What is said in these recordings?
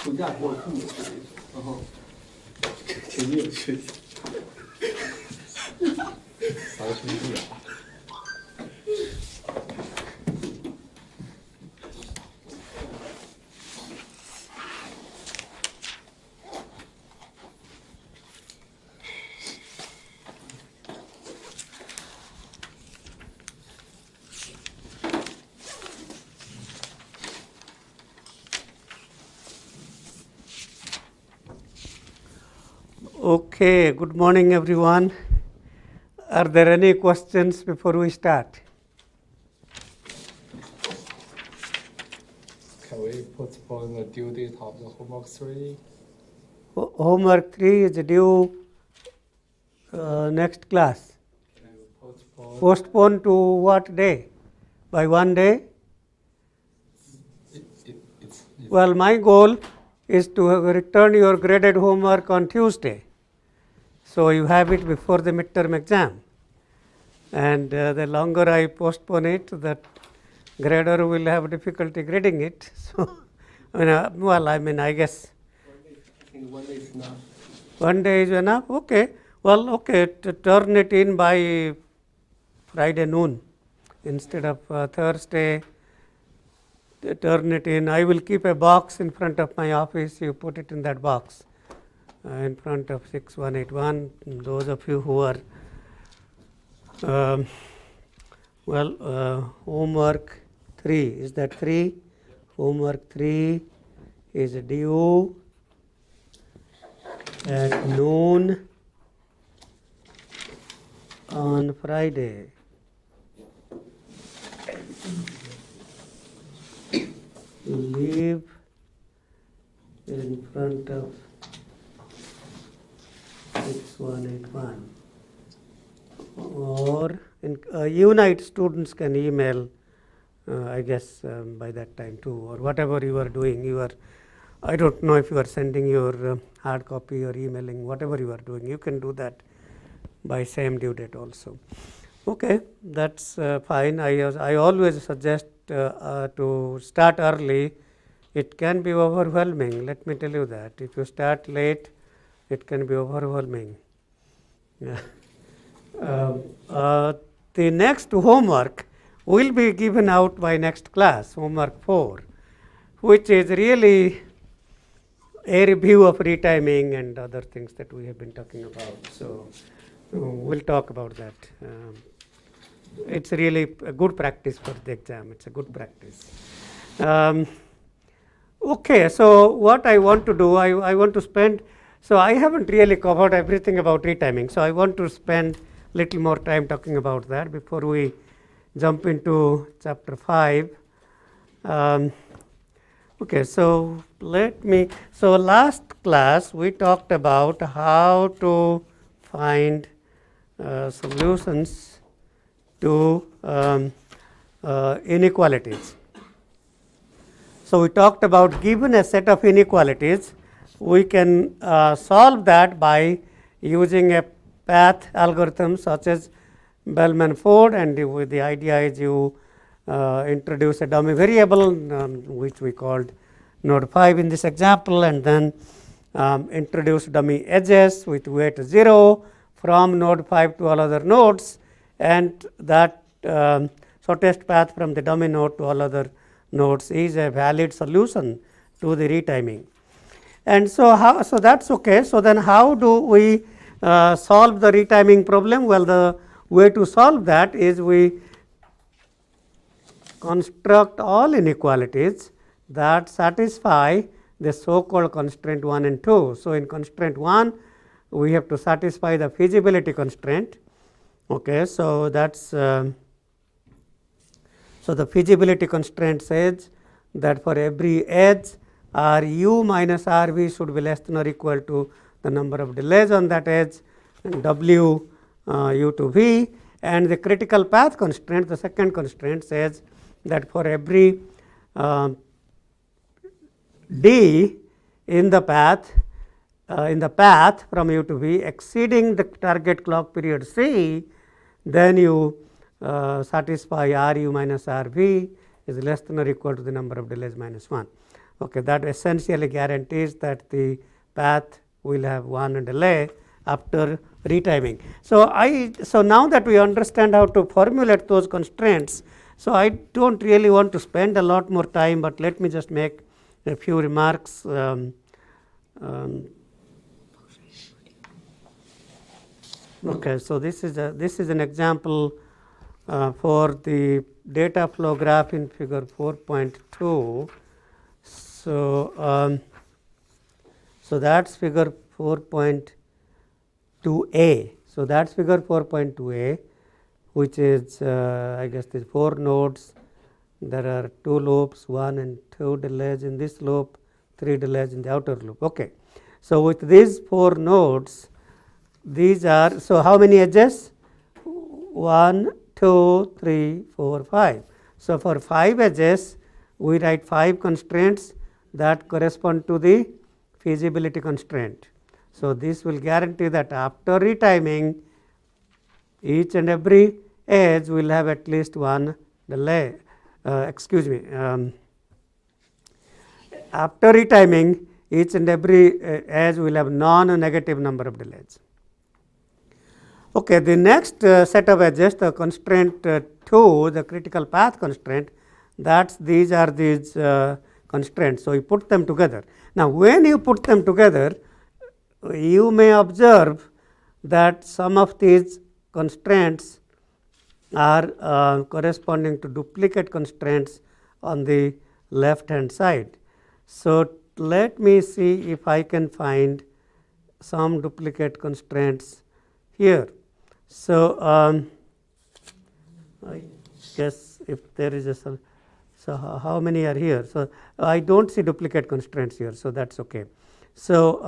暑假给我父母写了一首，然后挺有趣的。三兄弟啊。Okay, good morning everyone. Are there any questions before we start? Can we postpone the due date of the homework 3? Homework 3 is due next class. Can you postpone? Postpone to what day? By one day? It's Well, my goal is to return your graded homework on Tuesday. So you have it before the midterm exam. And the longer I postpone it, the grader will have difficulty grading it. So, I guess I think 1 day is enough. 1 day is enough? Okay. Well, okay, to turn it in by Friday noon instead of Thursday. Turn it in. I will keep a box in front of my office. You put it in that box in front of 6181. Those of you who are homework 3, is that 3? Homework 3 is due at noon on Friday. Leave in front of 6181. Or Unite students can email, I guess by that time too, or whatever you are doing. I don't know if you are sending your hard copy or emailing, whatever you are doing, you can do that by same due date also. Okay, that's fine. I always suggest to start early. It can be overwhelming, let me tell you that. If you start late, it can be overwhelming. Yeah. The next homework will be given out by next class, homework 4, which is really a review of retiming and other things that we have been talking about. So we'll talk about that. It's really a good practice for the exam. It's a good practice. Okay, so what I want to do, I want to spend, so I haven't really covered everything about retiming. So I want to spend little more time talking about that before we jump into chapter 5. Okay, so so last class we talked about how to find solutions to inequalities. So we talked about given a set of inequalities, we can solve that by using a path algorithm such as Bellman-Ford, and the idea is you introduce a dummy variable which we called node 5 in this example, and then introduce dummy edges with weight 0 from node 5 to all other nodes, and that shortest path from the dummy node to all other nodes is a valid solution to the retiming. And so that's okay. So then how do we solve the retiming problem? Well, the way to solve that is we construct all inequalities that satisfy the so-called constraint 1 and 2. So in constraint 1, we have to satisfy the feasibility constraint. Okay, so that's so the feasibility constraint says that for every edge, Ru minus Rv should be less than or equal to the number of delays on that edge, and W U to V. And the critical path constraint, the second constraint, says that for every D in the path from U to V exceeding the target clock period C, then you satisfy Ru minus Rv is less than or equal to the number of delays minus 1. Okay, that essentially guarantees that the path will have one delay after retiming. So now that we understand how to formulate those constraints, so I don't really want to spend a lot more time, but let me just make a few remarks. Okay, so this is an example for the data flow graph in figure 4.2. So that's figure 4.2a. So that's figure 4.2a, which is I guess these 4 nodes. There are 2 loops, 1 and 2 delays in this loop, 3 delays in the outer loop. Okay, so with these 4 nodes, these are, so how many edges? 1, 2, 3, 4, 5. So for 5 edges, we write 5 constraints that correspond to the feasibility constraint. So this will guarantee that after retiming, each and every edge will have at least one delay. After retiming, each and every edge will have non-negative number of delays. Okay, the next set of edges, the constraint 2, the critical path constraint, these are these constraints. So you put them together. Now, when you put them together, you may observe that some of these constraints are corresponding to duplicate constraints on the left hand side. So let me see if I can find some duplicate constraints here. So I guess if there is a, so how many are here? So I don't see duplicate constraints here, so that's okay. So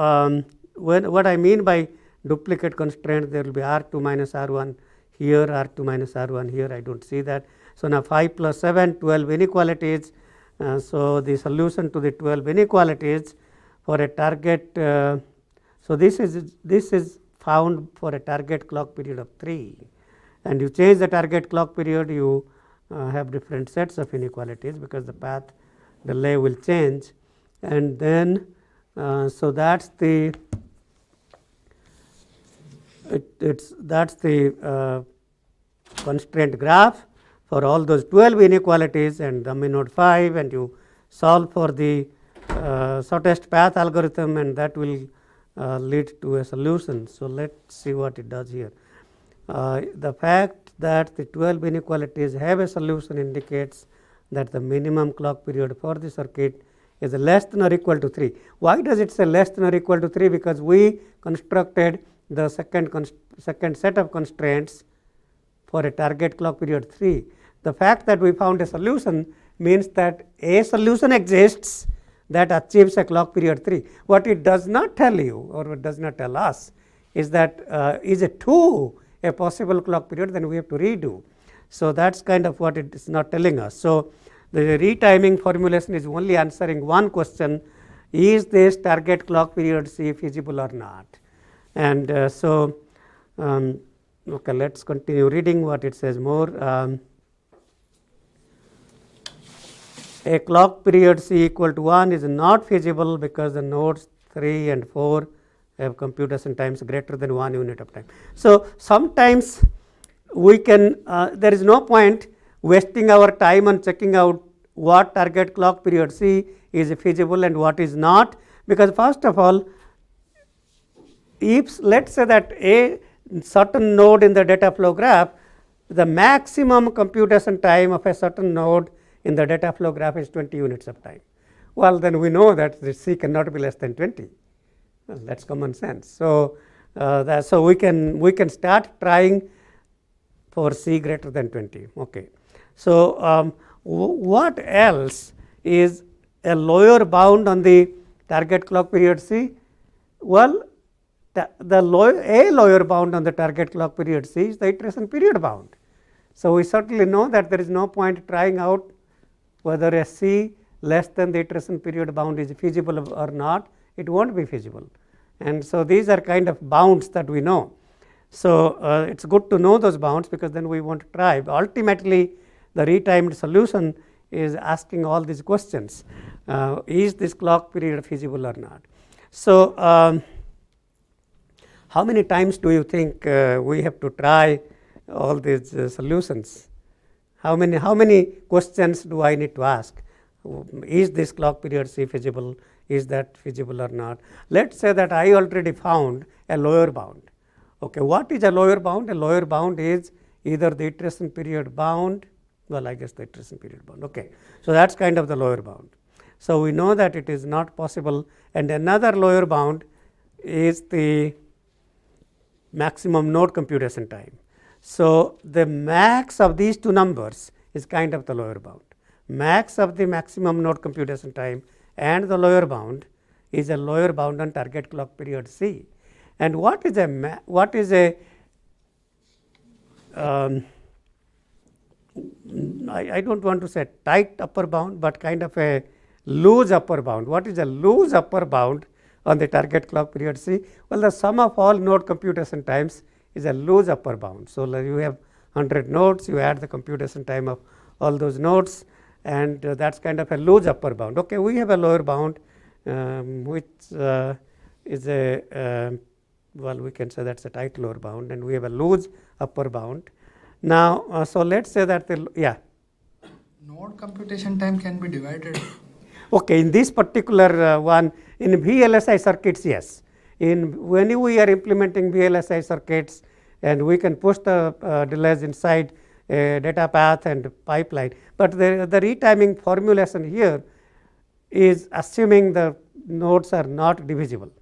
what I mean by duplicate constraint, there will be R2 minus R1 here, R2 minus R1 here, I don't see that. So now 5 plus 7, 12 inequalities. So the solution to the 12 inequalities for a target, so this is found for a target clock period of 3, and you change the target clock period, you have different sets of inequalities because the path delay will change, and then so that's the constraint graph for all those 12 inequalities and dummy node 5, and you solve for the shortest path algorithm, and that will lead to a solution. So let's see what it does here. The fact that the 12 inequalities have a solution indicates that the minimum clock period for the circuit is less than or equal to 3. Why does it say less than or equal to 3? Because we constructed the second set of constraints for a target clock period 3. The fact that we found a solution means that a solution exists that achieves a clock period 3. What it does not tell you, or what does not tell us, is that is it 2 a possible clock period, then we have to redo. So that's kind of what it is not telling us. So the retiming formulation is only answering one question: is this target clock period C feasible or not? And okay, let's continue reading what it says more. A clock period C equal to 1 is not feasible because the nodes 3 and 4 have computation times greater than 1 unit of time. So sometimes we can, there is no point wasting our time on checking out what target clock period C is feasible and what is not, because first of all, if let's say that a certain node in the data flow graph, the maximum computation time of a certain node in the data flow graph is 20 units of time. Well, then we know that the C cannot be less than 20. Well, that's common sense. So so we can start trying for C greater than 20. Okay. So what else is a lower bound on the target clock period C? Well, a lower bound on the target clock period C is the iteration period bound. So we certainly know that there is no point trying out whether a C less than the iteration period bound is feasible or not. It won't be feasible. And so these are kind of bounds that we know. So it's good to know those bounds, because then we want to try. But ultimately, the retimed solution is asking all these questions. Is this clock period feasible or not? So, how many times do you think we have to try all these solutions? How many questions do I need to ask? Is this clock period C feasible? Is that feasible or not? Let's say that I already found a lower bound. Okay, what is a lower bound? A lower bound is either the iteration period bound, well, I guess the iteration period bound. Okay, so that's kind of the lower bound. So we know that it is not possible, and another lower bound is the maximum node computation time. So the max of these two numbers is kind of the lower bound. Max of the maximum node computation time and the lower bound is a lower bound on target clock period C. And what is a I don't want to say tight upper bound, but kind of a loose upper bound. What is a loose upper bound on the target clock period C? Well, the sum of all node computation times is a loose upper bound. So, you have 100 nodes, you add the computation time of all those nodes, and that's kind of a loose upper bound. Okay, we have a lower bound which is a well, we can say that's a tight lower bound, and we have a loose upper bound. Now, so let's say that Node computation time can be divided. Okay, in this particular one, in VLSI circuits, yes. When we are implementing VLSI circuits, and we can push the delays inside a data path and pipeline, but the retiming formulation here is assuming the nodes are not divisible.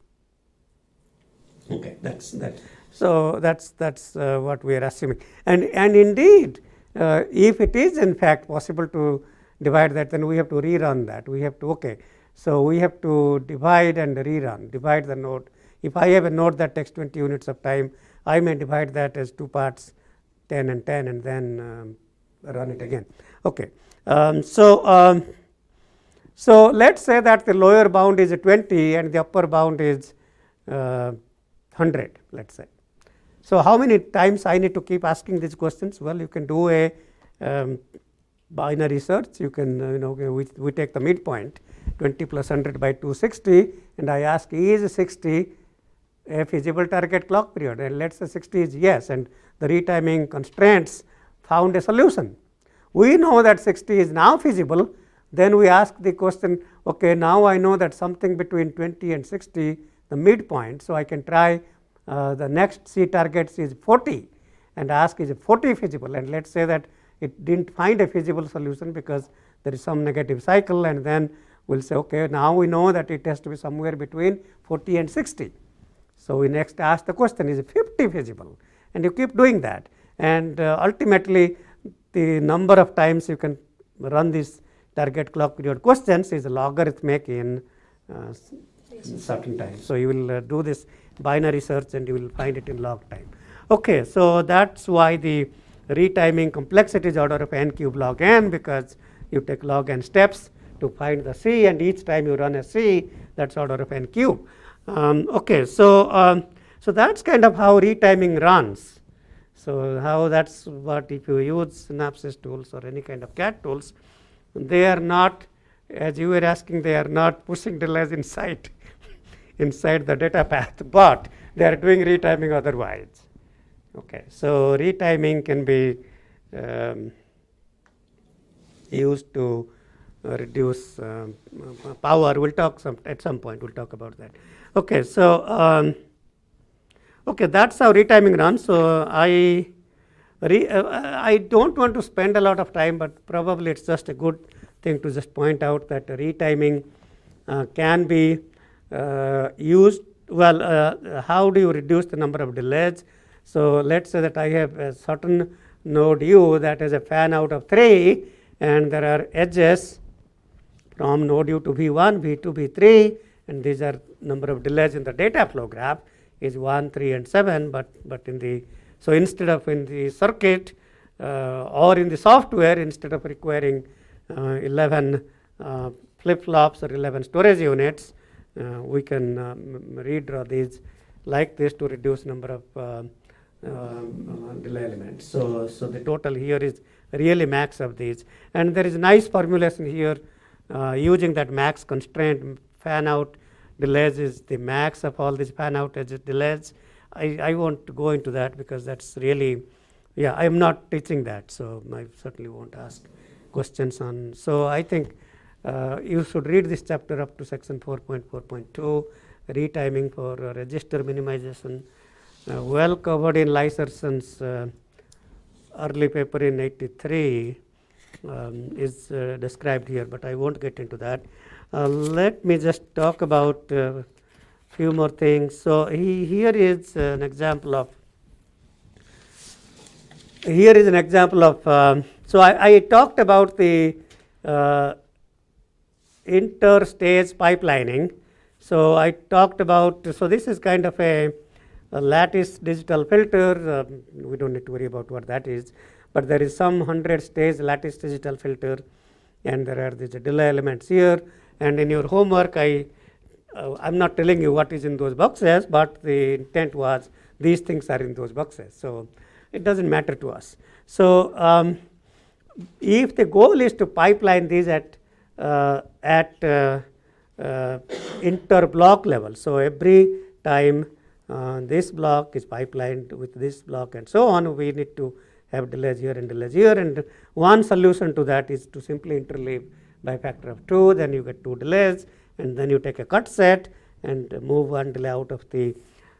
Okay, that's that. So that's what we are assuming, and indeed, if it is in fact possible to divide that, then we have to rerun that. We have to so we have to divide and rerun, divide the node. If I have a node that takes 20 units of time, I may divide that as two parts, 10 and 10, and then run it again. Okay, so let's say that the lower bound is 20 and the upper bound is 100. Let's say. So how many times I need to keep asking these questions? Well, you can do a binary search. You can we take the midpoint, 20 plus 100 by 260, and I ask, is 60 a feasible target clock period? And let's say 60 is yes, and the retiming constraints found a solution. We know that 60 is now feasible. Then we ask the question, okay, now I know that something between 20 and 60, the midpoint, so I can try the next C targets is 40 and ask, is 40 feasible? And let's say that it didn't find a feasible solution because there is some negative cycle, and then we'll say, okay, now we know that it has to be somewhere between 40 and 60. So we next ask the question, is 50 feasible? And you keep doing that, and ultimately the number of times you can run these target clock period questions is logarithmic in certain time. So you will do this binary search and you will find it in log time. Okay, so that's why the retiming complexity is order of n cube log n, because you take log n steps to find the C, and each time you run a C, that's order of n cube. Okay, so that's kind of how retiming runs. So how that's what if you use Synopsys tools or any kind of CAD tools, they are not, as you were asking, they are not pushing delays inside the data path, but they are doing retiming otherwise. Okay, so retiming can be used to reduce power. We'll talk at some point. We'll talk about that. Okay, so okay, that's how retiming runs. So I don't want to spend a lot of time, but probably it's just a good thing to just point out that retiming can be used. Well, how do you reduce the number of delays? So let's say that I have a certain node U that is a fan out of 3, and there are edges from node U to V1, V2, V3, and these are number of delays in the data flow graph is 1, 3, and 7. But in the so instead of in the circuit or in the software, instead of requiring 11 flip flops or 11 storage units, we can redraw these like this to reduce number of delay element. So the total here is really max of these, and there is nice formulation here using that max constraint. Fan out delays is the max of all these fan out edge delays. I won't go into that because that's really, yeah, I am not teaching that, so I certainly won't ask questions on. So I think you should read this chapter up to section 4.4.2, retiming for register minimization, well covered in Lyserson's early paper in 83 is described here, but I won't get into that. Let me just talk about few more things. So here is an example of so I talked about the interstage pipelining. So I talked about, so this is kind of a lattice digital filter. We don't need to worry about what that is, but there is some 100-stage lattice digital filter, and there are these delay elements here. And in your homework, I'm not telling you what is in those boxes, but the intent was these things are in those boxes. So it doesn't matter to us. So if the goal is to pipeline these at inter-block level, so every time this block is pipelined with this block and so on, we need to have delays here and delays here. And one solution to that is to simply interleave by factor of 2, then you get 2 delays, and then you take a cut set and move one delay out of the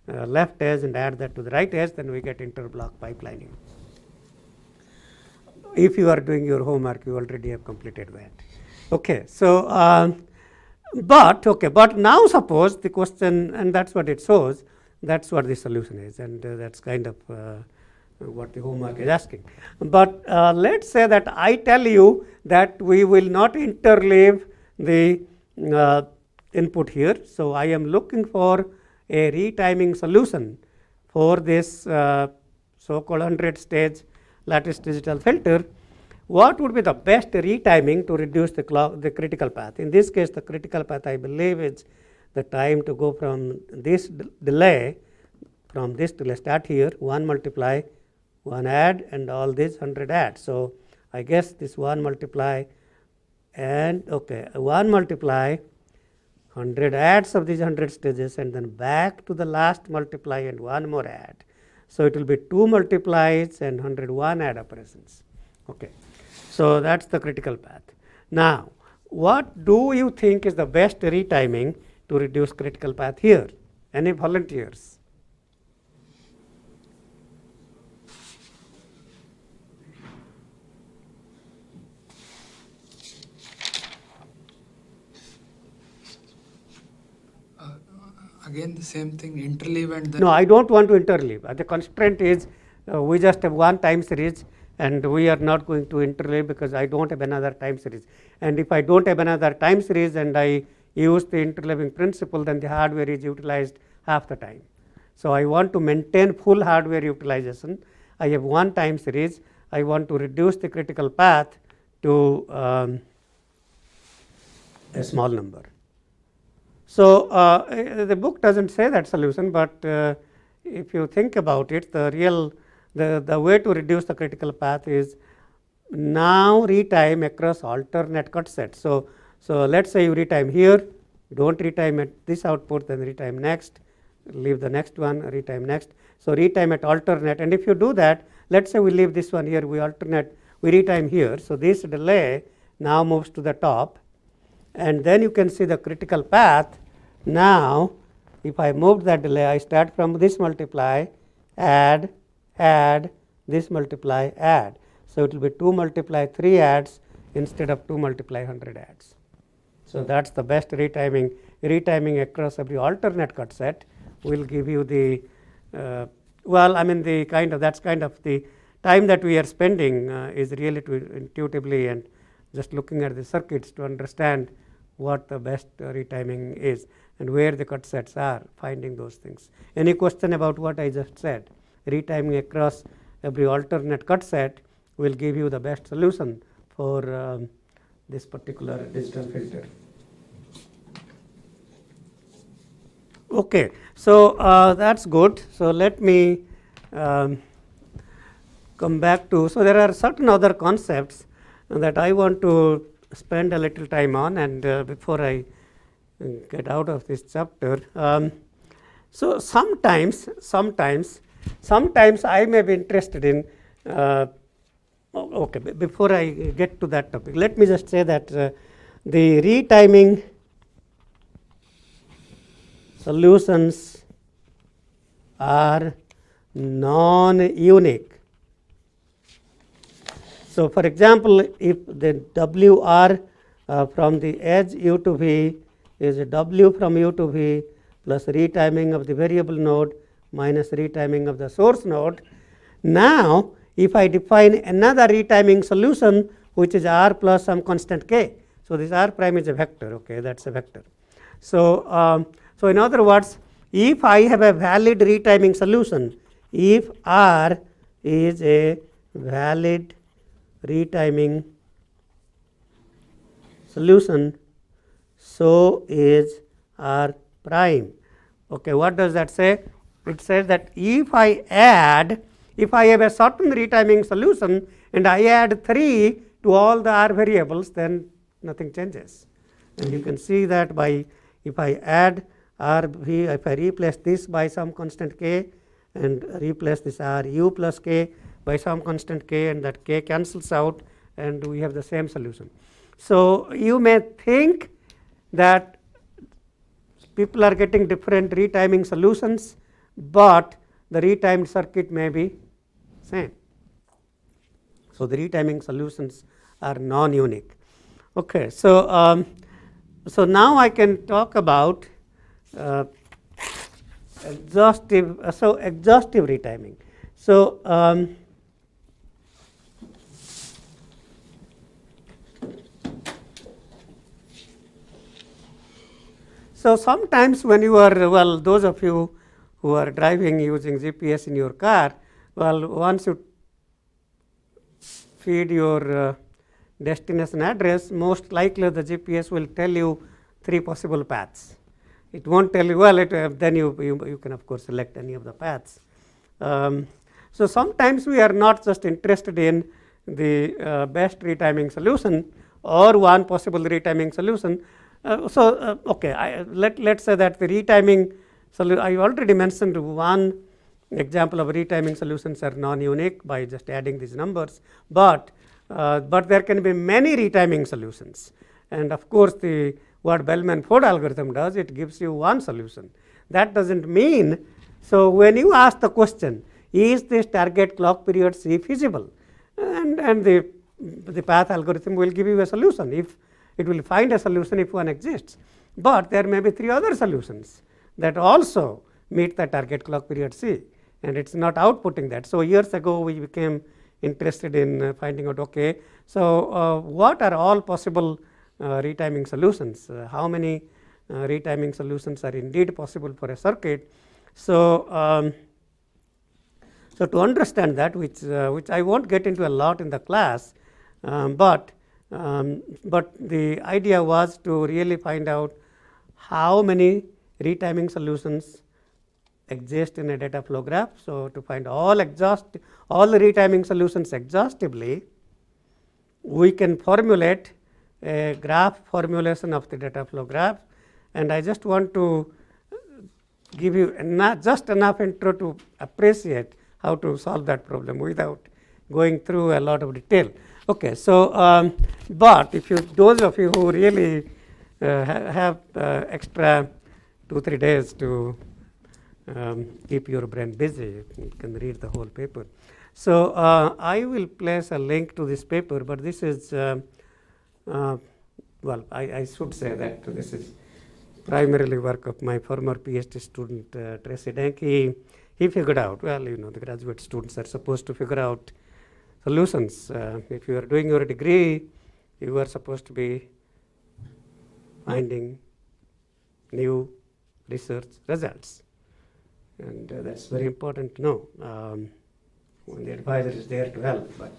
left edge and add that to the right edge, then we get inter-block pipelining. If you are doing your homework, you already have completed that. Okay, so but now suppose the question, and that's what it shows, that's what the solution is, and that's kind of what the homework is asking. But let's say that I tell you that we will not interleave the input here. So I am looking for a retiming solution for this so-called 100-stage lattice digital filter. What would be the best retiming to reduce the critical path? In this case, the critical path, I believe, is the time to go from this delay, start here, 1 multiply, 1 add, and all these 100 add. So I guess this 1 multiply and 1 multiply, 100 adds of these 100 stages, and then back to the last multiply and 1 more add. So it will be 2 multiplies and 101 add operations. Okay. So that's the critical path. Now, what do you think is the best retiming to reduce critical path here? Any volunteers? Again the same thing, interleave and then... No, I don't want to interleave. The constraint is we just have one time series, and we are not going to interleave because I don't have another time series. And if I don't have another time series and I use the interleaving principle, then the hardware is utilized half the time. So I want to maintain full hardware utilization. I have one time series. I want to reduce the critical path to a small number. So the book doesn't say that solution, but if you think about it, the way to reduce the critical path is now retime across alternate cut sets. So let's say you retime here, don't retime at this output, then retime next, leave the next one, retime next. So retime at alternate, and if you do that, let's say we leave this one here, we alternate, we retime here. So this delay now moves to the top, and then you can see the critical path. Now if I moved that delay, I start from this multiply, add, this multiply, add. So it will be 2 multiply 3 adds instead of 2 multiply 100 adds. So that's the best retiming. Retiming across every alternate cut set will give you the that's kind of the time that we are spending is really to intuitively and just looking at the circuits to understand what the best retiming is and where the cut sets are, finding those things. Any question about what I just said? Retiming across every alternate cut set will give you the best solution for this particular digital filter. Okay, so that's good. So let me come back to, so there are certain other concepts that I want to spend a little time on, and before I get out of this chapter. So sometimes I may be interested in, okay, before I get to that topic, let me just say that the retiming solutions are non-unique. So for example, if the WR from the edge u to v is W from u to v plus retiming of the variable node minus retiming of the source node. Now, if I define another retiming solution which is R plus some constant k, so this R prime is a vector, okay, that's a vector. So, so in other words, if I have a valid retiming solution, if R is a valid retiming solution, so is R prime. Okay, what does that say? It says that if I have a certain retiming solution and I add 3 to all the R variables, then nothing changes. And you can see that by, if I add RV, if I replace this by some constant k and replace this RU plus k by some constant k, and that k cancels out and we have the same solution. So you may think that people are getting different retiming solutions, but the retimed circuit may be same. So the retiming solutions are non-unique. Okay, so so now I can talk about exhaustive retiming. So so sometimes when you are, well, those of you who are driving using GPS in your car, well, once you feed your destination address, most likely the GPS will tell you 3 possible paths. It won't tell you, well, then you can of course select any of the paths. So sometimes we are not just interested in the best retiming solution or one possible retiming solution. Okay, let's say that the retiming solution, I already mentioned one example of retiming solutions are non-unique by just adding these numbers, but there can be many retiming solutions, and of course what Bellman-Ford algorithm does, it gives you one solution. That doesn't mean, so when you ask the question, is this target clock period C feasible, and the path algorithm will give you a solution, if it will find a solution if one exists, but there may be 3 other solutions that also meet the target clock period C, and it's not outputting that. So years ago we became interested in finding out, okay, so what are all possible retiming solutions, how many retiming solutions are indeed possible for a circuit. So so to understand that, which I won't get into a lot in the class, but the idea was to really find out how many retiming solutions exist in a data flow graph. So to find all the retiming solutions exhaustively, we can formulate a graph formulation of the data flow graph, and I just want to give you just enough intro to appreciate how to solve that problem without going through a lot of detail. Okay, so but if those of you who really have extra 2-3 days to keep your brain busy, you can read the whole paper. So I will place a link to this paper, but this is well, I should say that this is primarily work of my former PhD student Tracy Danke. He figured out, well, you know, the graduate students are supposed to figure out solutions. If you are doing your degree, you are supposed to be finding new research results, and that's very important to know. When the advisor is there to help, but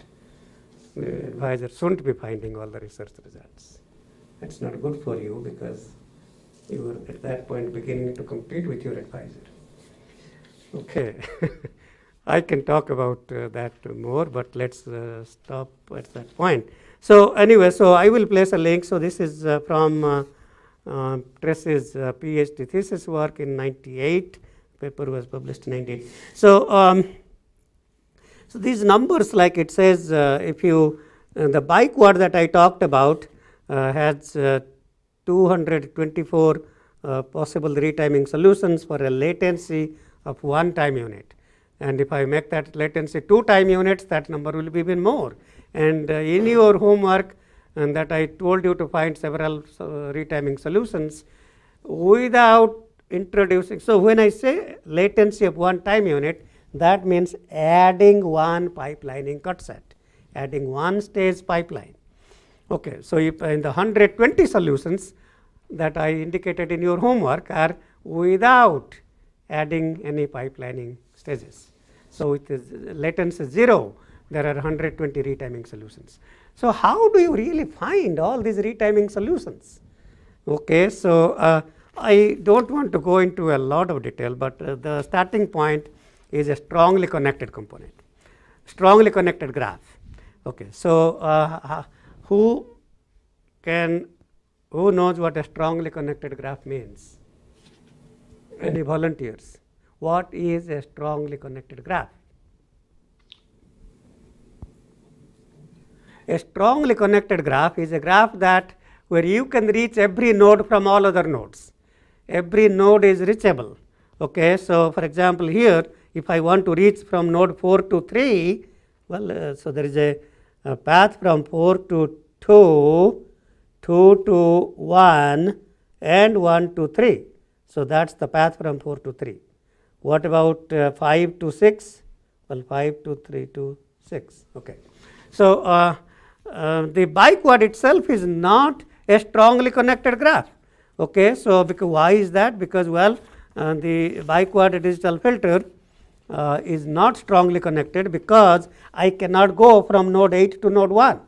the advisor shouldn't be finding all the research results. That's not good for you, because you are at that point beginning to compete with your advisor. Okay. I can talk about that more, but let's stop at that point. So anyway, so I will place a link. So this is from Tress's PhD thesis work in 98. Paper was published in 98. So so these numbers, like it says, if you the bicquad that I talked about has 224 possible retiming solutions for a latency of 1 time unit. And if I make that latency 2 time units, that number will be even more. And in your homework, and that I told you to find several retiming solutions without introducing. So when I say latency of 1 time unit, that means adding 1 pipelining cut set, adding 1 stage pipeline. Okay, so if in the 120 solutions that I indicated in your homework are without adding any pipelining stages. So it is latency 0, there are 120 retiming solutions. So how do you really find all these retiming solutions? Okay, so I don't want to go into a lot of detail, but the starting point is a strongly connected component, strongly connected graph. Okay, so who knows what a strongly connected graph means? Any volunteers? What is a strongly connected graph? A strongly connected graph is a graph that where you can reach every node from all other nodes. Every node is reachable. Okay, so for example, here if I want to reach from node 4 to 3, well, so there is a path from 4 to 2, 2 to 1, and 1 to 3. So that's the path from 4 to 3. What about 5 to 6? Well, 5 to 3 to 6. Okay. So the bicquad itself is not a strongly connected graph. Okay. So because why is that? Because well, the bicquad digital filter is not strongly connected because I cannot go from node 8 to node 1.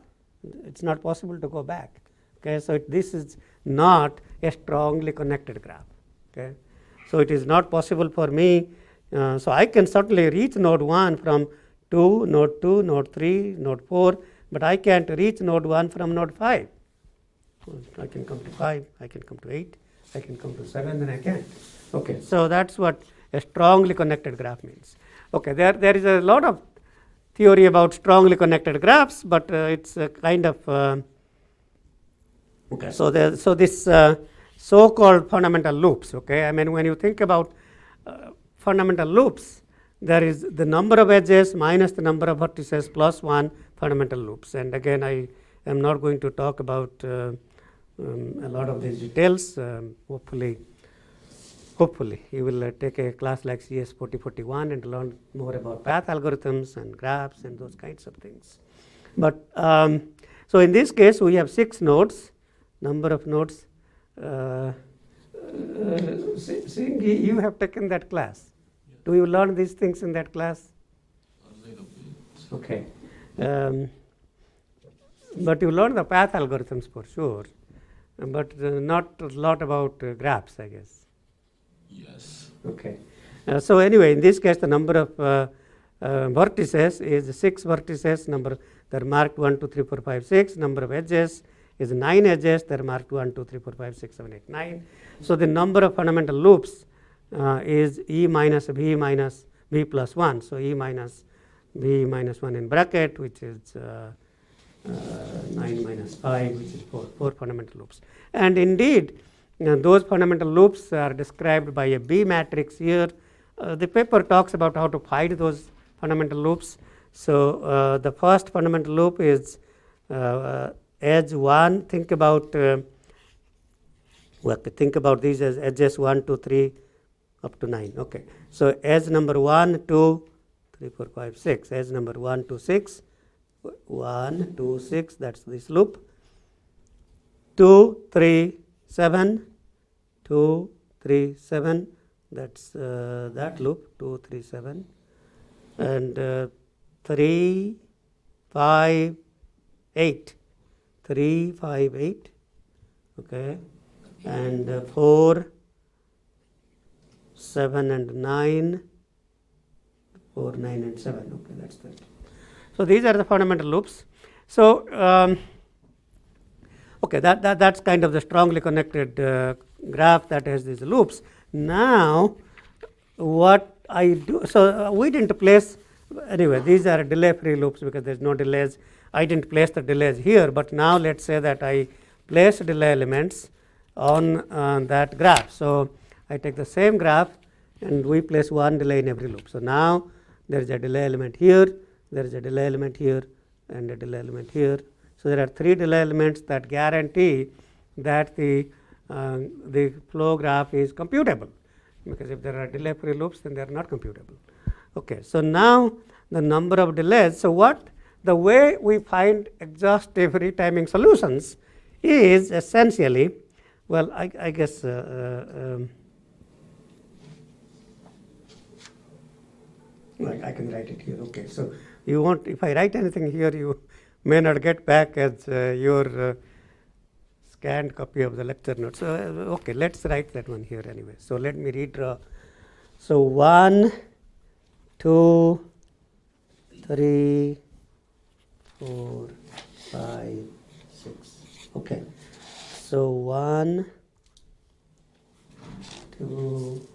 It's not possible to go back. Okay. So this is not a strongly connected graph. Okay. So it is not possible for me. So I can certainly reach node 1 from node 2, node 3, node 4, but I can't reach node 1 from node 5. I can come to 5, I can come to 8, I can come to 7, then I can't. Okay, so that's what a strongly connected graph means. Okay, there is a lot of theory about strongly connected graphs, but it's a kind of okay. So this so-called fundamental loops. Okay, I mean when you think about fundamental loops, there is the number of edges minus the number of vertices plus 1 fundamental loops. And again, I am not going to talk about a lot of these details. Hopefully you will take a class like CS 4041 and learn more about path algorithms and graphs and those kinds of things. But so in this case, we have 6 nodes, number of nodes. Singhi, you have taken that class. Do you learn these things in that class? Okay. But you learn the path algorithms for sure, but not a lot about graphs, I guess. Yes. Okay. So anyway, in this case, the number of vertices is 6 vertices. Number they are marked 1, 2, 3, 4, 5, 6. Number of edges is 9 edges. They are marked 1, 2, 3, 4, 5, 6, 7, 8, 9. So the number of fundamental loops is E minus B plus 1. So E minus B minus 1 in bracket, which is 9 minus 5, which is 4 fundamental loops. And indeed, those fundamental loops are described by a B matrix here. The paper talks about how to find those fundamental loops. So the first fundamental loop is edge 1. Think about these as edges 1, 2, 3 up to 9. Okay. So edge number 1, 2, 3, 4, 5, 6. Edge number 1 to 6. 1, 2, 6. That's this loop. 2, 3, 7. 2, 3, 7. That's that loop. 2, 3, 7. And 3, 5, 8. 3, 5, 8. Okay. And 4, 7 and 9. 4, 9 and 7. Okay, that's that. So these are the fundamental loops. So okay, that's kind of the strongly connected graph that has these loops. Now what I do, so we didn't place, anyway, these are delay free loops because there's no delays. I didn't place the delays here, but now let's say that I place delay elements on that graph. So I take the same graph and we place one delay in every loop. So now there is a delay element here, there is a delay element here, and a delay element here. So there are 3 delay elements that guarantee that the flow graph is computable, because if there are delay free loops, then they are not computable. Okay, so now the number of delays. So what the way we find exhaustive retiming solutions is essentially, well, I guess I can write it here. Okay, so you want, if I write anything here, you may not get back as your scanned copy of the lecture notes. So okay, let's write that one here anyway. So let me redraw. So 1, 2, 3, 4, 5, 6. Okay. So 1, 2,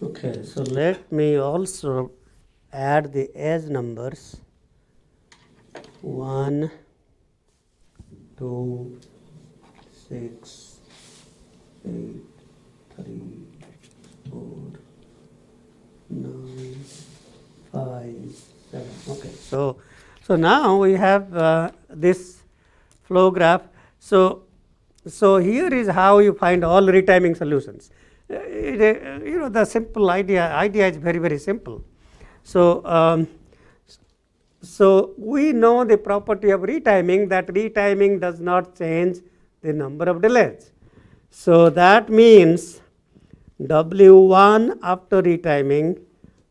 okay, so let me also add the edge numbers 1, 2, 6, 8, 3, 4, 9, 5, 7. Okay, so now we have this flow graph. So here is how you find all retiming solutions. The simple idea is very, very simple. So we know the property of retiming, that retiming does not change the number of delays. So that means W1 after retiming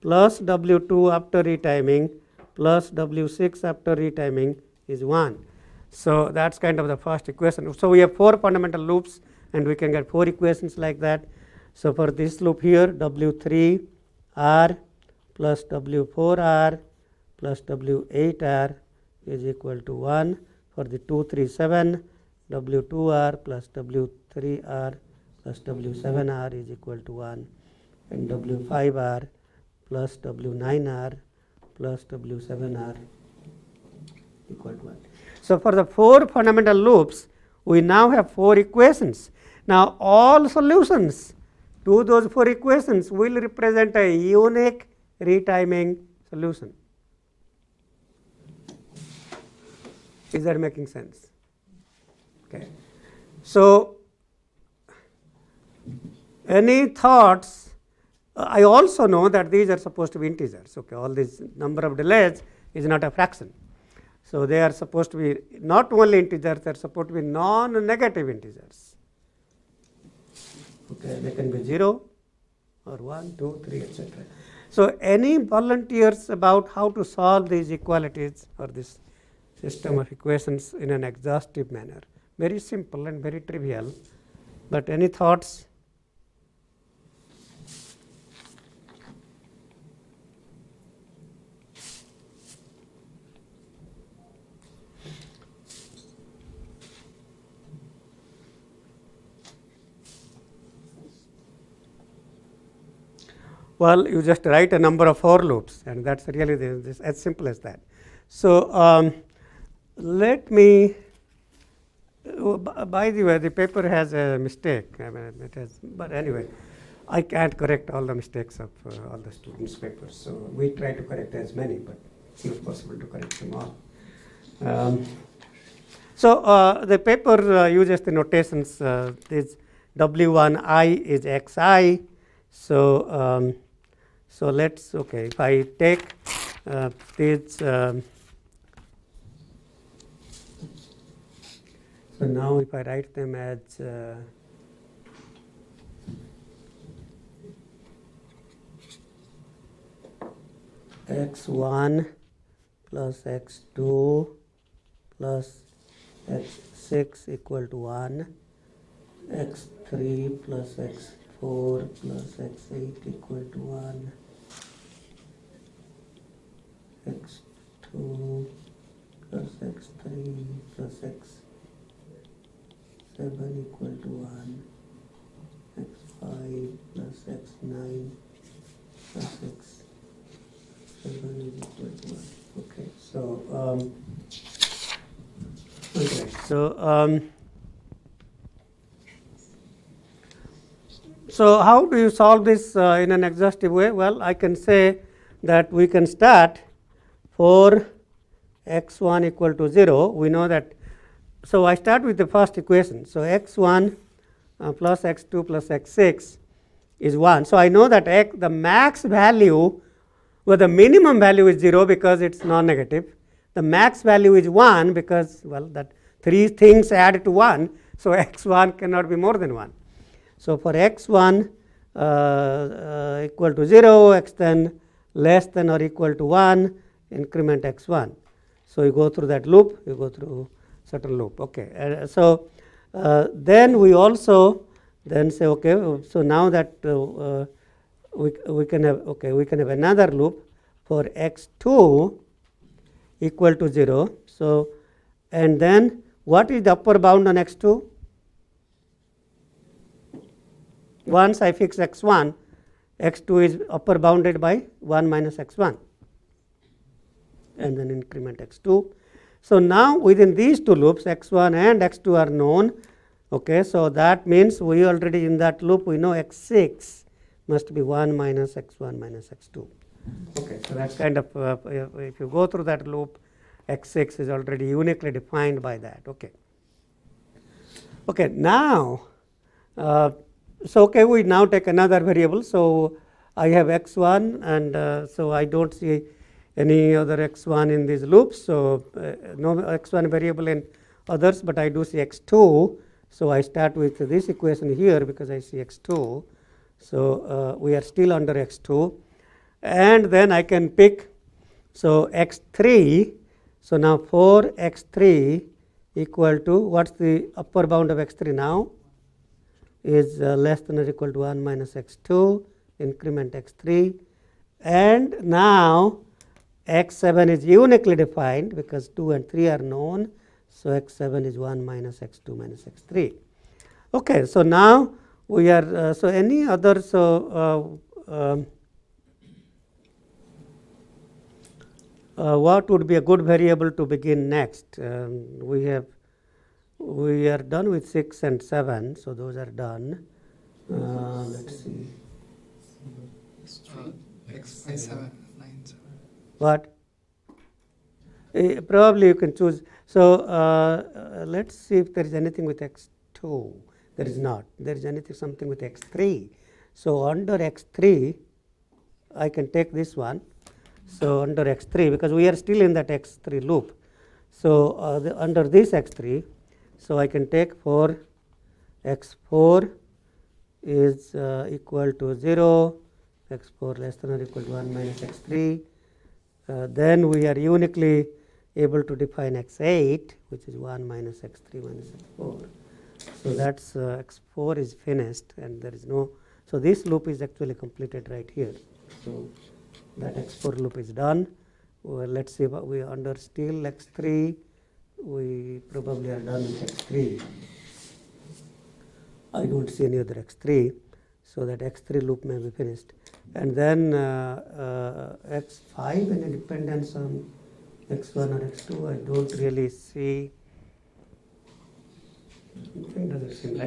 plus W2 after retiming plus W6 after retiming is 1. So that's kind of the first equation. So we have 4 fundamental loops and we can get 4 equations like that. So for this loop here, W3R plus W4R plus W8R is equal to 1. For the 2, 3, 7, W2R plus W3R plus W7R is equal to 1. And W5R plus W9R plus W7R equal to 1. So for the 4 fundamental loops, we now have 4 equations. Now all solutions to those 4 equations will represent a unique retiming solution. Is that making sense? Okay. So any thoughts? I also know that these are supposed to be integers. Okay, all this number of delays is not a fraction. So they are supposed to be not only integers, they are supposed to be non-negative integers. Okay, they can be 0 or 1, 2, 3, etc. So any volunteers about how to solve these equalities or this system of equations in an exhaustive manner? Very simple and very trivial, but any thoughts? Well, you just write a number of for loops, and that's really as simple as that. So let me. By the way, the paper has a mistake. I mean, it has, but anyway, I can't correct all the mistakes of all the students' papers. So we try to correct as many, but it's not possible to correct them all. So the paper uses the notations. This W1I is Xi. So so let's, okay, if I take this, so now if I write them as x1 plus x2 plus x6 equal to 1, x3 plus x4 plus x8 equal to 1, x2 plus x3 plus x7 equal to 1, x5 plus x9 plus x7 is equal to 1. Okay, so how do you solve this in an exhaustive way? Well, I can say that we can start for x1 equal to 0. We know that. So I start with the first equation. So x1 plus x2 plus x6 is 1. So I know that the max value, well, the minimum value is 0 because it's non-negative. The max value is 1 because, well, that 3 things add to 1. So x1 cannot be more than 1. So for x1 equal to 0, x then less than or equal to 1, increment x1. So you go through that loop, you go through certain loop. Okay. Then we also then say, okay, so now that we can have another loop for x2 equal to 0. So, and then what is the upper bound on x2? Once I fix x1, x2 is upper bounded by 1 minus x1, and then increment x2. So now within these two loops, x1 and x2 are known. Okay, so that means we already in that loop we know x6 must be 1 minus x1 minus x2. Okay, so that's kind of if you go through that loop, x6 is already uniquely defined by that. Okay. Okay, now we now take another variable. So I have x1, and so I don't see any other x1 in these loops. So no x1 variable in others, but I do see x2. So I start with this equation here because I see x2. So we are still under x2, and then I can pick so x3. So now for x3 equal to, what's the upper bound of x3 now? Is less than or equal to 1 minus x2, increment x3, and now x7 is uniquely defined because 2 and 3 are known. So x7 is 1 minus x2 minus x3. Okay, so now we are so any other what would be a good variable to begin next? We are done with 6 and 7, so those are done. Let's see. X5, 7, 9, 7. What? Probably you can choose. So let's see if there is anything with x2. There is not. There is something with x3. So under x3, I can take this one. So under x3, because we are still in that x3 loop. So under this x3, so I can take for x4 is equal to 0, x4 less than or equal to 1 minus x3. Then we are uniquely able to define x8, which is 1 minus x3 minus x4. So that's x4 is finished, and there is no. So this loop is actually completed right here. So that x4 loop is done. Well, let's see what we under still x3. We probably are done with x3. I don't see any other x3, so that x3 loop may be finished. And then x5, any dependence on x1 or x2, I don't really see.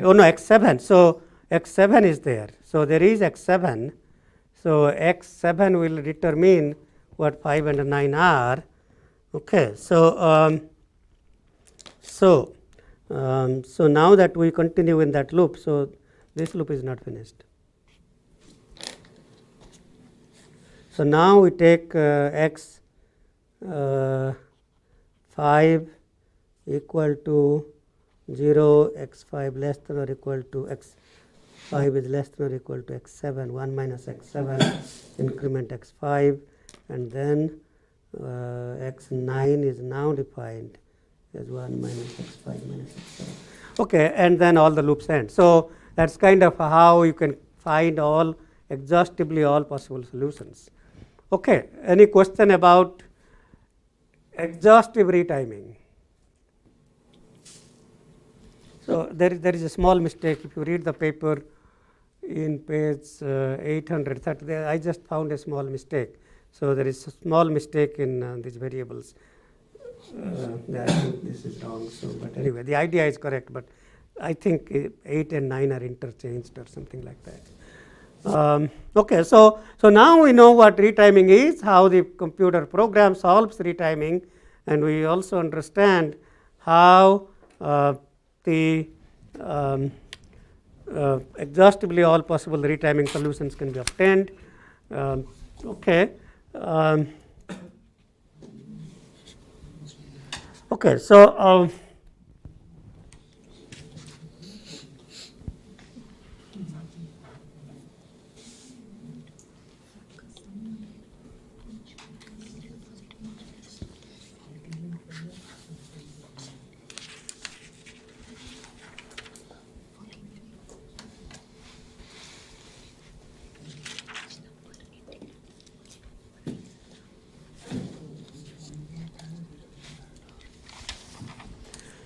Oh no, x7. So x7 is there. So there is x7. So x7 will determine what 5 and 9 are. Okay. So so now that we continue in that loop, so this loop is not finished. So now we take x5 equal to 0, x5 less than or equal to x5 is less than or equal to x7, 1 minus x7, increment x5, and then x9 is now defined as 1 minus x5 minus x7. Okay, and then all the loops end. So that's kind of how you can find all exhaustively all possible solutions. Okay, any question about exhaustive retiming? So there is a small mistake. If you read the paper in page 830, I just found a small mistake. So there is a small mistake in these variables. I think this is wrong. So, but anyway, the idea is correct. But I think 8 and 9 are interchanged or something like that. Okay, so now we know what retiming is, how the computer program solves retiming, and we also understand how the exhaustively all possible retiming solutions can be obtained. Okay. Okay, so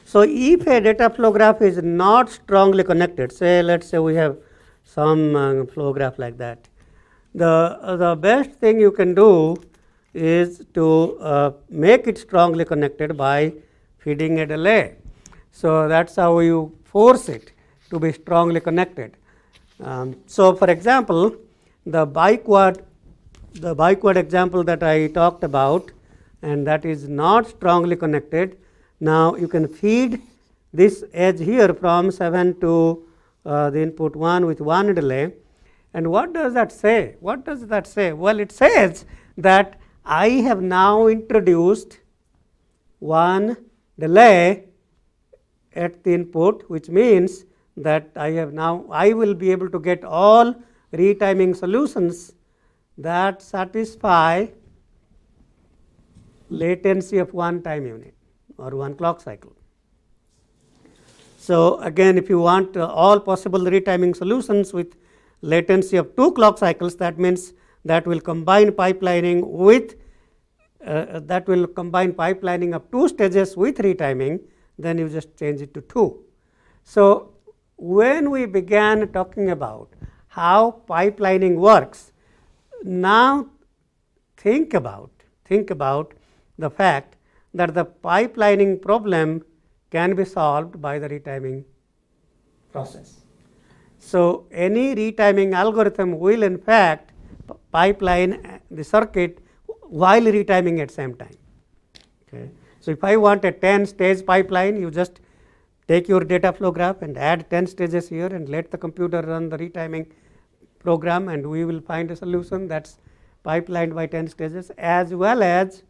so if a data flow graph is not strongly connected, say let's say we have some flow graph like that, the best thing you can do is to make it strongly connected by feeding a delay. So that's how you force it to be strongly connected. So for example, the bicquad example that I talked about, and that is not strongly connected. Now you can feed this edge here from 7 to the input 1 with 1 delay. And what does that say? What does that say? Well, it says that I have now introduced 1 delay at the input, which means that I will be able to get all retiming solutions that satisfy latency of 1 time unit or 1 clock cycle. So again, if you want all possible retiming solutions with latency of 2 clock cycles, that means that will combine pipelining with of 2 stages with retiming, then you just change it to 2. So when we began talking about how pipelining works, now think about the fact that the pipelining problem can be solved by the retiming process. So any retiming algorithm will in fact pipeline the circuit while retiming at same time. Okay. So if I want a 10-stage pipeline, you just take your data flow graph and add 10 stages here and let the computer run the retiming program, and we will find a solution that's pipelined by 10 stages as well as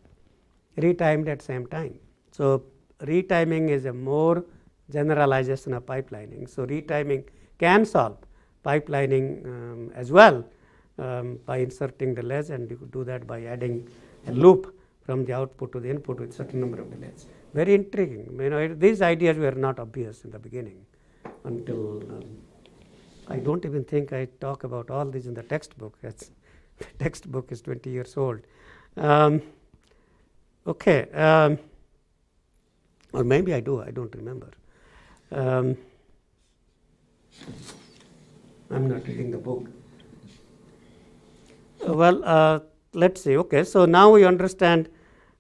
retimed at same time. So retiming is a more generalization of pipelining. So retiming can solve pipelining as well by inserting delays, and you could do that by adding a loop from the output to the input with certain number of delays. Very intriguing. These ideas were not obvious in the beginning until I don't even think I talk about all these in the textbook. The textbook is 20 years old. Okay, or maybe I do, I don't remember. I'm not reading the book. Well, let's see. Okay, so now we understand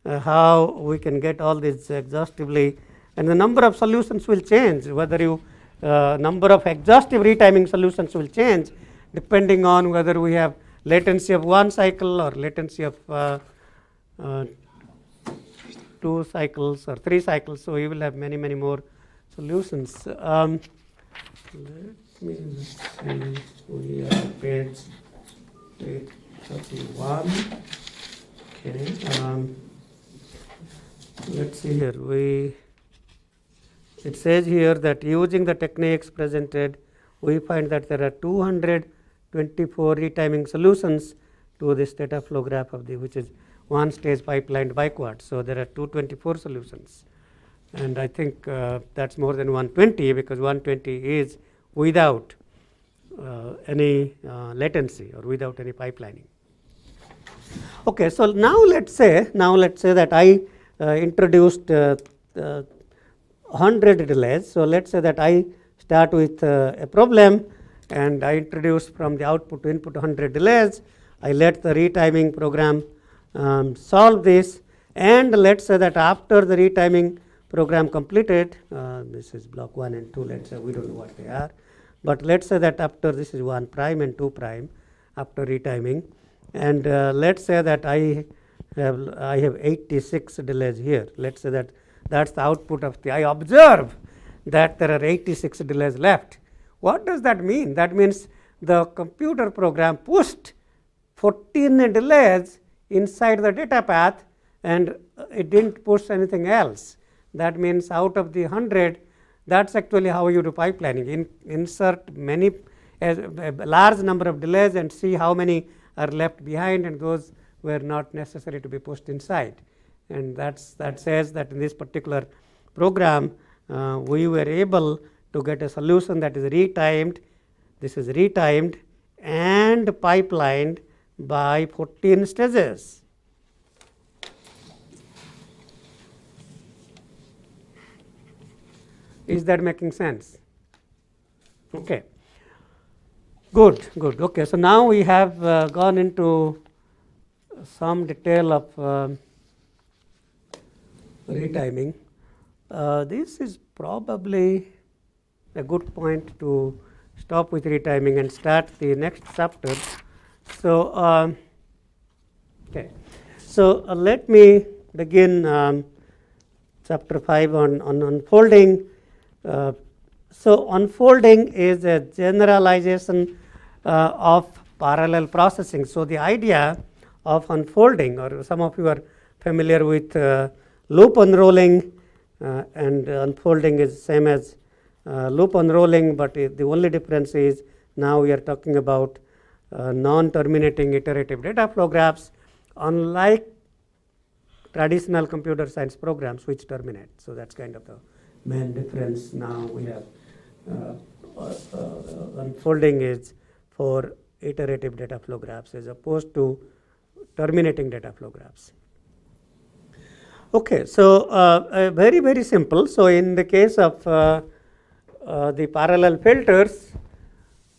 how we can get all this exhaustively, and the number of solutions will change. Whether you number of exhaustive retiming solutions will change depending on whether we have latency of 1 cycle or latency of 2 cycles or 3 cycles. So we will have many more solutions. Let me see. We are on page 831. Okay. Let's see here. It says here that using the techniques presented, we find that there are 224 retiming solutions to this data flow graph of the which is one stage pipelined backward. So there are 224 solutions, and I think that's more than 120 because 120 is without any latency or without any pipelining. Okay, so now let's say that I introduced 100 delays. So let's say that I start with a problem and I introduce from the output to input 100 delays. I let the retiming program solve this, and let's say that after the retiming program completed, this is block 1 and 2, let's say we don't know what they are, but let's say that after this is 1 prime and 2 prime after retiming, and let's say that I have 86 delays here. Let's say that that's the output of the, I observe that there are 86 delays left. What does that mean? That means the computer program pushed 14 delays inside the data path and it didn't push anything else. That means out of the 100, that's actually how you do pipelining. Insert many, a large number of delays and see how many are left behind, and those were not necessary to be pushed inside. And that says that in this particular program, we were able to get a solution that is retimed. This is retimed and pipelined by 14 stages. Is that making sense? Okay. Good. Okay. So now we have gone into some detail of retiming. This is probably a good point to stop with retiming and start the next chapter. So, okay. So let me begin chapter 5 on unfolding. So unfolding is a generalization of parallel processing. So the idea of unfolding, or some of you are familiar with loop unrolling, and unfolding is same as loop unrolling, but the only difference is now we are talking about non-terminating iterative data flow graphs, unlike traditional computer science programs which terminate. So that's kind of the main difference. Now we have unfolding is for iterative data flow graphs as opposed to terminating data flow graphs. Okay, so very simple. So in the case of the parallel filters,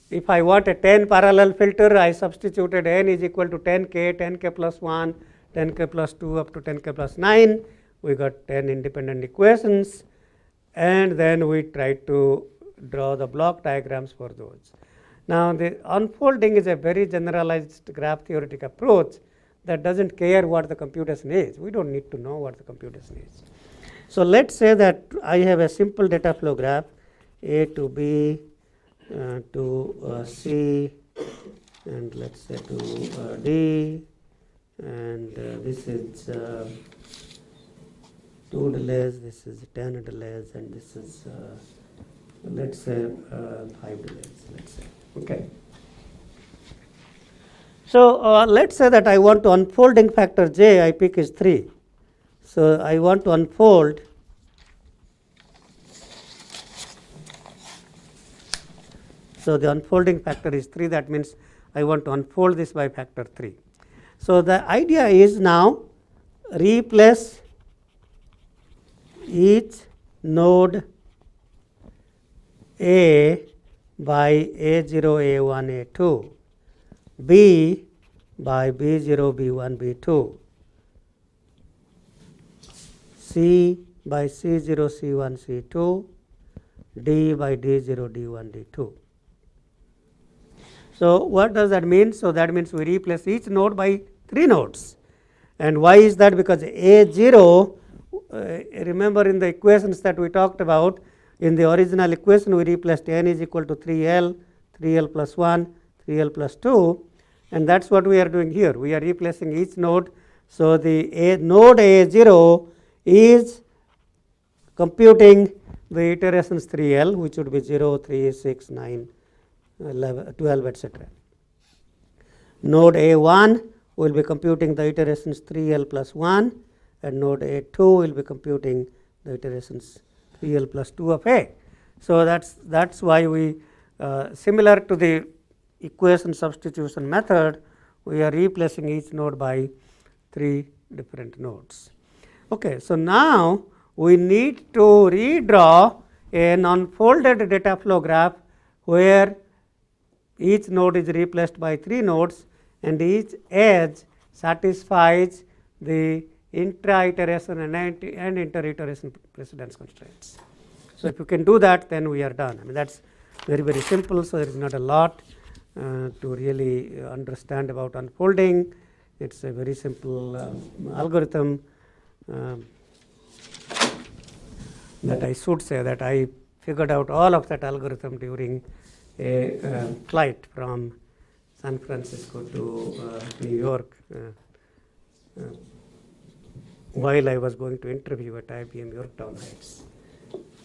if I want a 10 parallel filter, I substituted n is equal to 10k, 10k plus 1, 10k plus 2 up to 10k plus 9. We got 10 independent equations, and then we tried to draw the block diagrams for those. Now the unfolding is a very generalized graph theoretic approach that doesn't care what the computation is. We don't need to know what the computation is. So let's say that I have a simple data flow graph, A to B to C, and let's say to D, and this is 2 delays, this is 10 delays, and this is let's say 5 delays, let's say. Okay. So let's say that I want to unfolding factor j, I pick is 3. So I want to unfold so the unfolding factor is 3. That means I want to unfold this by factor 3. So the idea is now replace each node A by A0, A1, A2, B by B0, B1, B2, C by C0, C1, C2, D by D0, D1, D2. So what does that mean? So that means we replace each node by 3 nodes. And why is that? Because A0, remember in the equations that we talked about, in the original equation we replaced n is equal to 3l, 3l plus 1, 3l plus 2, and that's what we are doing here. We are replacing each node. So the node A0 is computing the iterations 3l, which would be 0, 3, 6, 9, 11, 12, etc. Node A1 we will be computing the iterations 3L plus 1, and node A2 will be computing the iterations 3L plus 2 of A. So that's why we similar to the equation substitution method, we are replacing each node by 3 different nodes. Okay, so now we need to redraw an unfolded data flow graph where each node is replaced by 3 nodes and each edge satisfies the intra-iteration and inter-iteration precedence constraints. So if you can do that, then we are done. I mean, that's very, very simple. So there is not a lot to really understand about unfolding. It's a very simple algorithm that I should say that I figured out all of that algorithm during a flight from San Francisco to New York while I was going to interview at IBM Yorktown Heights.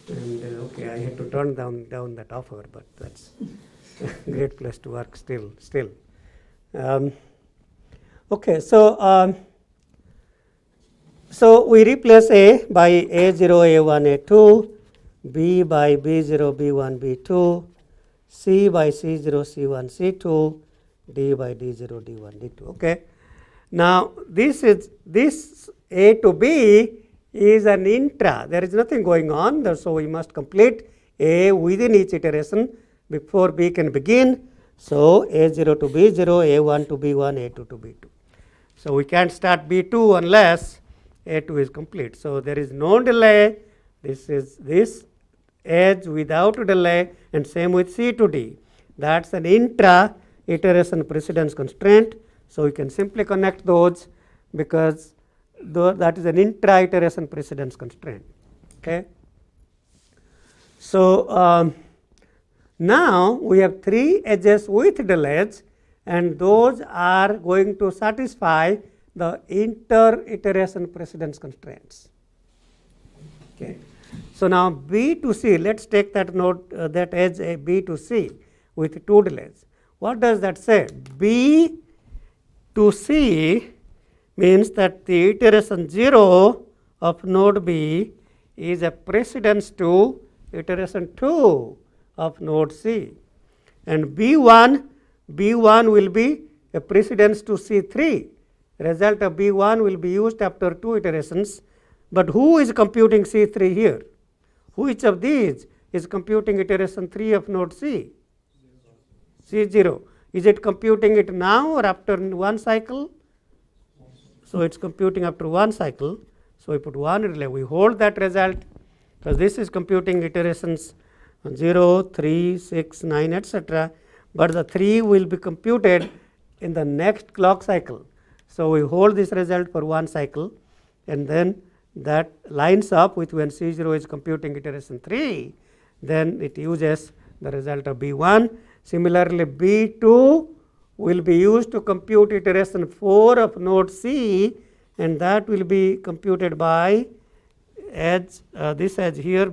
And okay, I had to turn down that offer, but that's a great place to work still. Okay, so so we replace A by A0, A1, A2, B by B0, B1, B2, C by C0, C1, C2, D by D0, D1, D2. Okay. Now this A to B is an intra. There is nothing going on, so we must complete A within each iteration before B can begin. So A0 to B0, A1 to B1, A2 to B2. So we can't start B2 unless A2 is complete. So there is no delay. This is this edge without delay, and same with C to D. That's an intra iteration precedence constraint. So we can simply connect those because that is an intra iteration precedence constraint. Okay. So now we have 3 edges with delays, and those are going to satisfy the inter iteration precedence constraints. Okay. So now B to C, let's take that node that edge a B to C with 2 delays. What does that say? B to C means that the iteration 0 of node B is a precedence to iteration 2 of node C, and B1 will be a precedence to C3. Result of B1 will be used after 2 iterations. But who is computing C3 here? Which of these is computing iteration 3 of node C? C0. Is it computing it now or after 1 cycle? So it's computing after 1 cycle. So we put 1 relay. We hold that result because this is computing iterations 0, 3, 6, 9, etc. But the 3 will be computed in the next clock cycle. So we hold this result for 1 cycle, and then that lines up with when C0 is computing iteration 3, then it uses the result of B1. Similarly, B2 will be used to compute iteration 4 of node C, and that will be computed by edge, this edge here,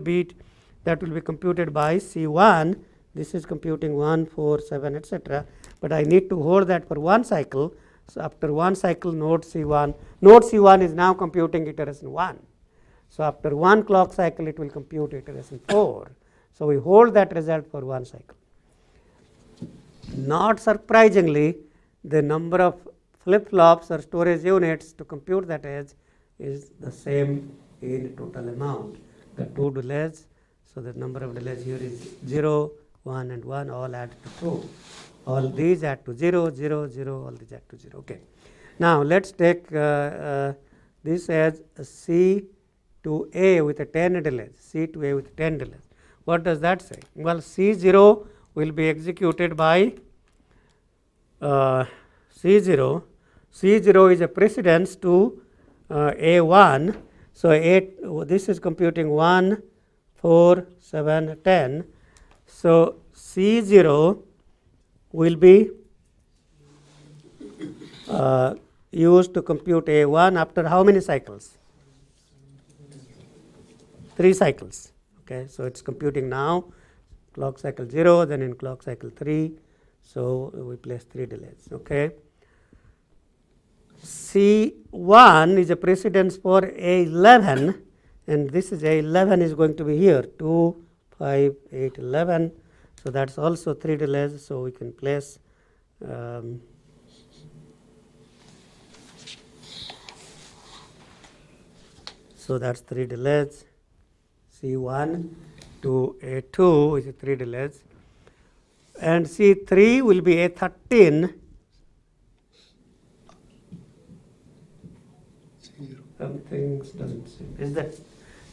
that will be computed by C1. This is computing 1, 4, 7, etc. But I need to hold that for 1 cycle. So after 1 cycle, node C1 is now computing iteration 1. So after 1 clock cycle, it will compute iteration 4. So we hold that result for 1 cycle. Not surprisingly, the number of flip-flops or storage units to compute that edge is the same in total amount. The 2 delays, so the number of delays here is 0, 1, and 1 all add to 2. All these add to 0, 0, 0, all these add to 0. Okay. Now let's take this as C to A with a 10 delays, C to A with 10 delays. What does that say? Well, C0 will be executed by C0. C0 is a precedence to A1. So this is computing 1, 4, 7, 10. So C0 will be used to compute A1 after how many cycles? 3 cycles. Okay, so it's computing now, clock cycle 0, then in clock cycle 3. So we place 3 delays. Okay. C1 is a precedence for A11, and this is A11 is going to be here 2, 5, 8, 11. So that's also 3 delays. So we can place so that's 3 delays. C1 to A2 is 3 delays, and C3 will be A13. Something doesn't seem. Is that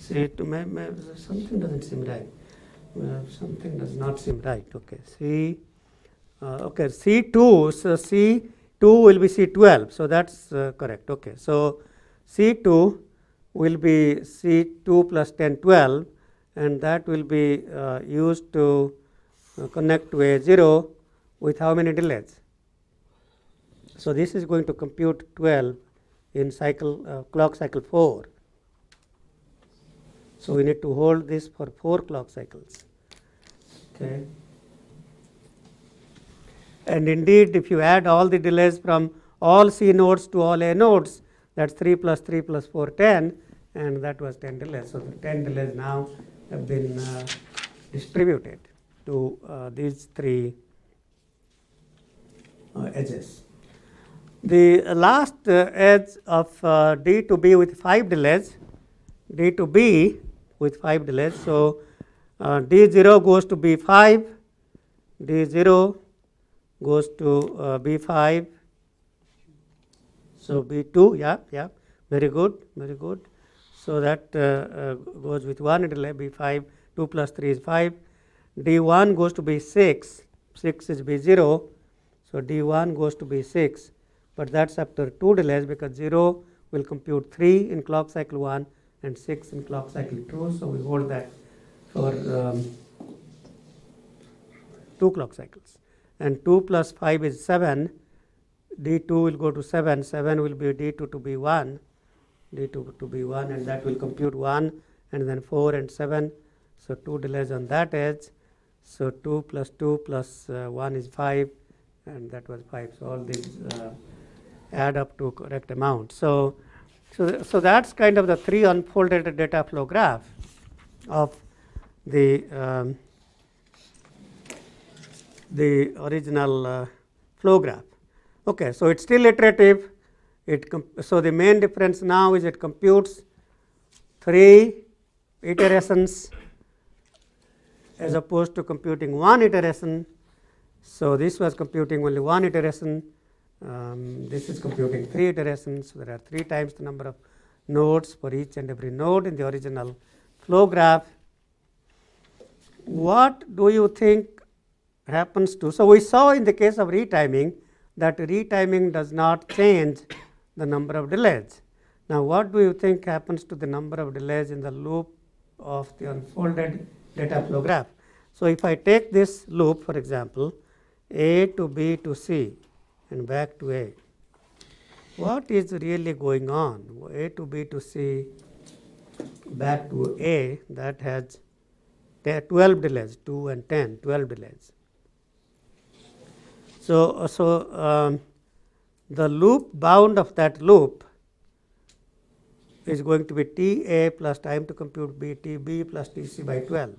something doesn't seem right? Something does not seem right. Okay, okay, C2. So C2 will be C12. So that's correct. Okay, so C2 will be C2 plus 10, 12, and that will be used to connect to A0 with how many delays? So this is going to compute 12 in cycle clock cycle 4. So we need to hold this for 4 clock cycles. Okay. And indeed, if you add all the delays from all C nodes to all A nodes, that's 3 plus 3 plus 4, 10, and that was 10 delays. So the 10 delays now have been distributed to these 3 edges. The last edge of D to B with 5 delays, D to B with 5 delays. So D0 goes to B5, D0 goes to B5. So B2, yeah, very good, very good. So that goes with 1 delay, B5, 2 plus 3 is 5. D1 goes to B6, 6 is B0, so D1 goes to B6, but that's after 2 delays because 0 will compute 3 in clock cycle 1 and 6 in clock cycle 2, so we hold that for 2 clock cycles. And 2 plus 5 is 7, D2 will go to 7, 7 will be D2 to B1, D2 to B1, and that will compute 1 and then 4 and 7, so 2 delays on that edge. So 2 plus 2 plus 1 is 5, and that was 5. So all these add up to correct amount. So that's kind of the 3 unfolded data flow graph of the original flow graph. Okay, so it's still iterative. So the main difference now is it computes 3 iterations as opposed to computing 1 iteration. So this was computing only 1 iteration. This is computing 3 iterations. There are 3 times the number of nodes for each and every node in the original flow graph. What do you think happens to? So we saw in the case of retiming that retiming does not change the number of delays. Now what do you think happens to the number of delays in the loop of the unfolded data flow graph? So if I take this loop, for example, A to B to C and back to A, what is really going on? A to B to C back to A, that has 12 delays, 2 and 10, 12 delays. So the loop bound of that loop is going to be TA plus time to compute B, TB plus TC by 12.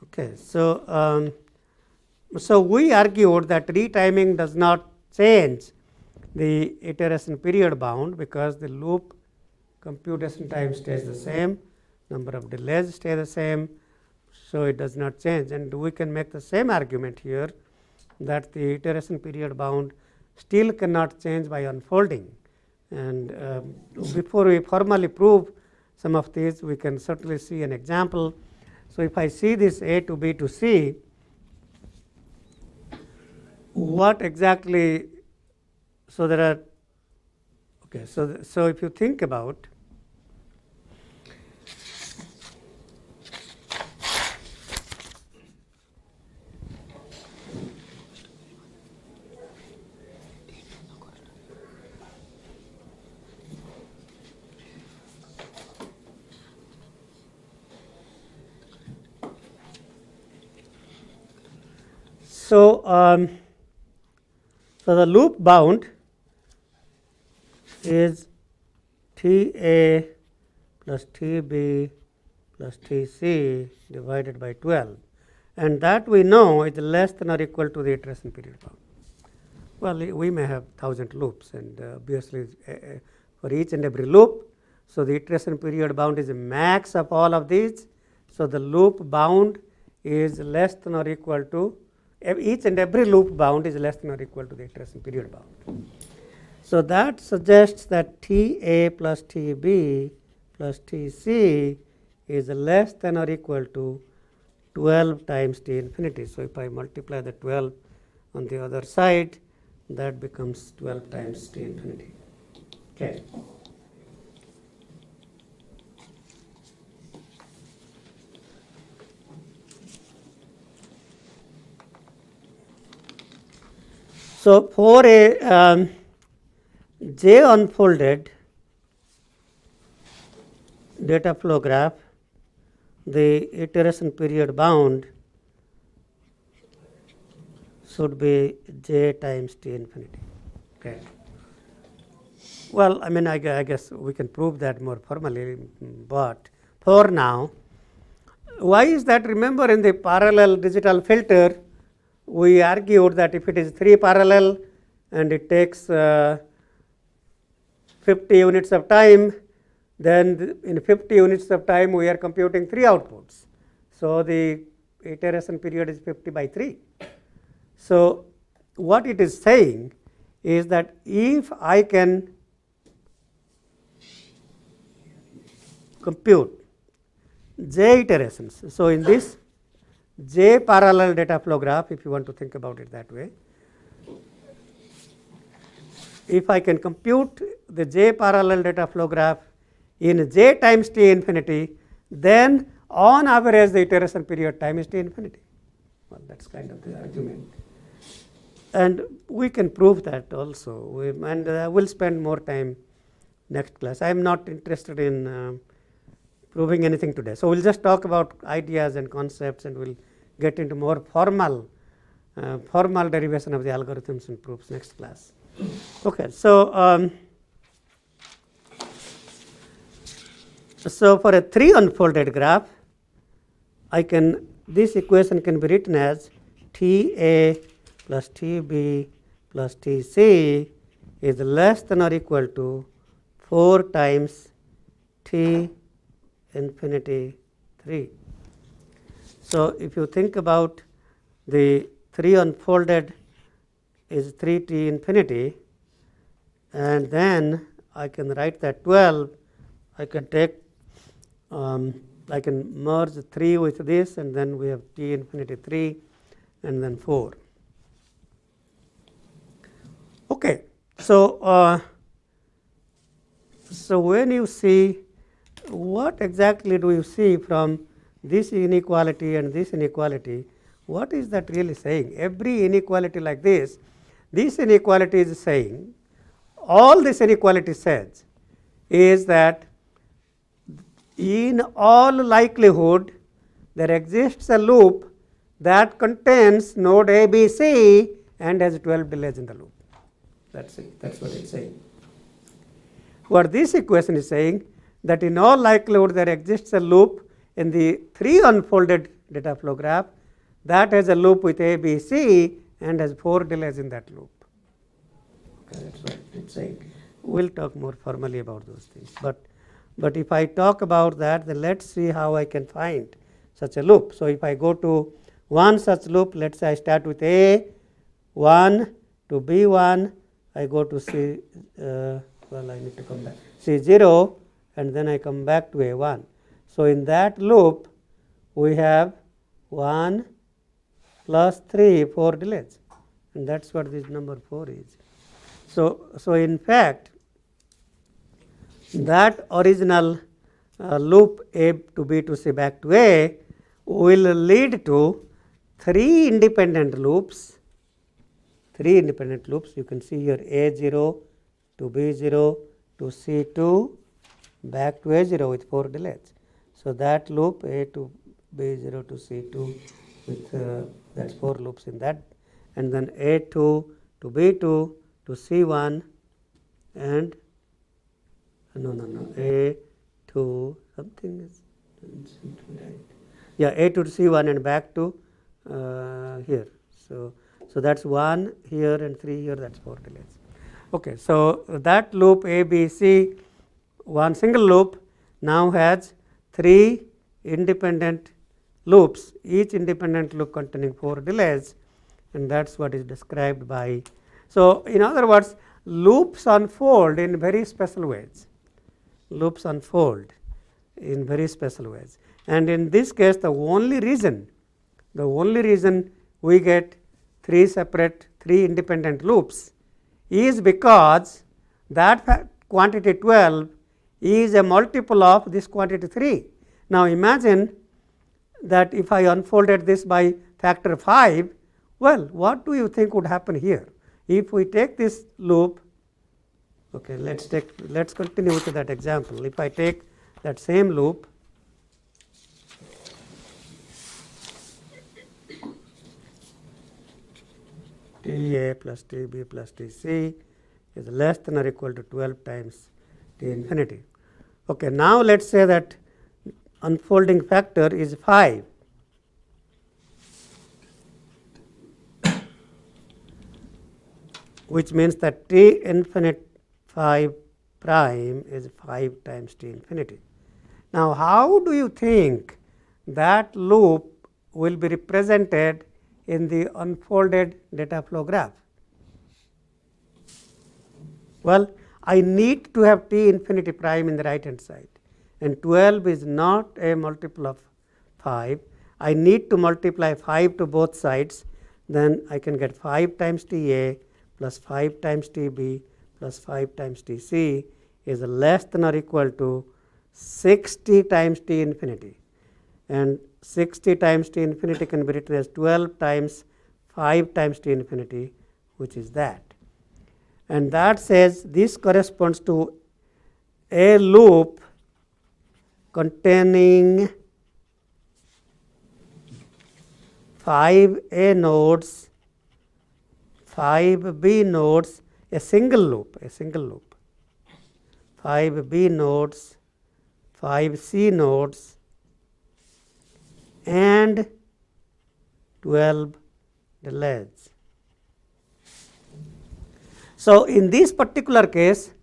Okay, so so we argued that retiming does not change the iteration period bound because the loop computation time stays the same, number of delays stay the same, so it does not change. And we can make the same argument here that the iteration period bound still cannot change by unfolding. And before we formally prove some of these, we can certainly see an example. So if I see this A to B to C, what exactly? So there are. Okay, so if you think about. So, so the loop bound is TA plus TB plus TC divided by 12, and that we know is less than or equal to the iteration period bound. Well, we may have 1000 loops, and obviously for each and every loop, so the iteration period bound is a max of all of these. So the loop bound is less than or equal to, each and every loop bound is less than or equal to the iteration period bound. So that suggests that TA plus TB plus TC is less than or equal to 12 times T infinity. So if I multiply the 12 on the other side, that becomes 12 times T infinity. Okay. So for a J unfolded data flow graph, the iteration period bound should be J times T infinity. Okay. Well, I mean, I guess we can prove that more formally, but for now, why is that? Remember, in the parallel digital filter, we argued that if it is 3 parallel and it takes 50 units of time, then in 50 units of time we are computing 3 outputs. So the iteration period is 50 by 3. So what it is saying is that if I can compute J iterations, so in this J parallel data flow graph, if you want to think about it that way, if I can compute the J parallel data flow graph in J times T infinity, then on average the iteration period time is T infinity. Well, that's kind of the argument. And we can prove that also, and we'll spend more time next class. I am not interested in proving anything today. So we'll just talk about ideas and concepts, and we'll get into more formal derivation of the algorithms and proofs next class. Okay, so so for a 3 unfolded graph, this equation can be written as TA plus TB plus TC is less than or equal to 4 times T infinity 3. So if you think about the 3 unfolded is 3T infinity, and then I can write that 12, I can take I can merge 3 with this, and then we have T infinity 3 and then 4. Okay, so so when you see, what exactly do you see from this inequality and this inequality? What is that really saying? Every inequality like this inequality is saying, all this inequality says is that in all likelihood there exists a loop that contains node A, B, C and has 12 delays in the loop. That's it. That's what it's saying. What this equation is saying, that in all likelihood there exists a loop in the 3 unfolded data flow graph that has a loop with A, B, C and has 4 delays in that loop. Okay, that's what it's saying. We'll talk more formally about those things. But if I talk about that, then let's see how I can find such a loop. So if I go to one such loop, let's say I start with A1 to B1, I go to C, well, I need to come back, C0, and then I come back to A1. So in that loop, we have 1 plus 3, 4 delays, and that's what this number 4 is. So in fact, that original loop A to B to C back to A will lead to 3 independent loops. 3 independent loops. You can see here A0 to B0 to C2 back to A0 with 4 delays. So that loop A to B0 to C2 with that's 4 loops in that, and then A2 to B2 to C1 and no, A to something is, right. Yeah, A to C1 and back to here. So that's 1 here and 3 here, that's 4 delays. Okay, so that loop A, B, C, one single loop now has 3 independent loops, each independent loop containing 4 delays, and that's what is described by. So in other words, loops unfold in very special ways. Loops unfold in very special ways, and in this case the only reason we get 3 independent loops is because that quantity 12 is a multiple of this quantity 3. Now imagine that if I unfolded this by factor 5, well, what do you think would happen here? If we take this loop, okay, let's continue with that example. If I take that same loop, Ta plus Tb plus Tc is less than or equal to 12 times T infinity. Okay, now let's say that unfolding factor is 5. Which means that T infinite 5 prime is 5 times T infinity. Now, how do you think that loop will be represented in the unfolded data flow graph? Well, I need to have T infinity prime in the right hand side, and 12 is not a multiple of 5. I need to multiply 5 to both sides, then I can get 5 times Ta plus 5 times Tb plus 5 times Tc is less than or equal to 60 times T infinity, and 60 times T infinity can be written as 12 times 5 times T infinity, which is that. And that says this corresponds to a loop containing 5A nodes, 5B nodes, a single loop, 5B nodes, 5C nodes, and 12 delays. So in this particular case,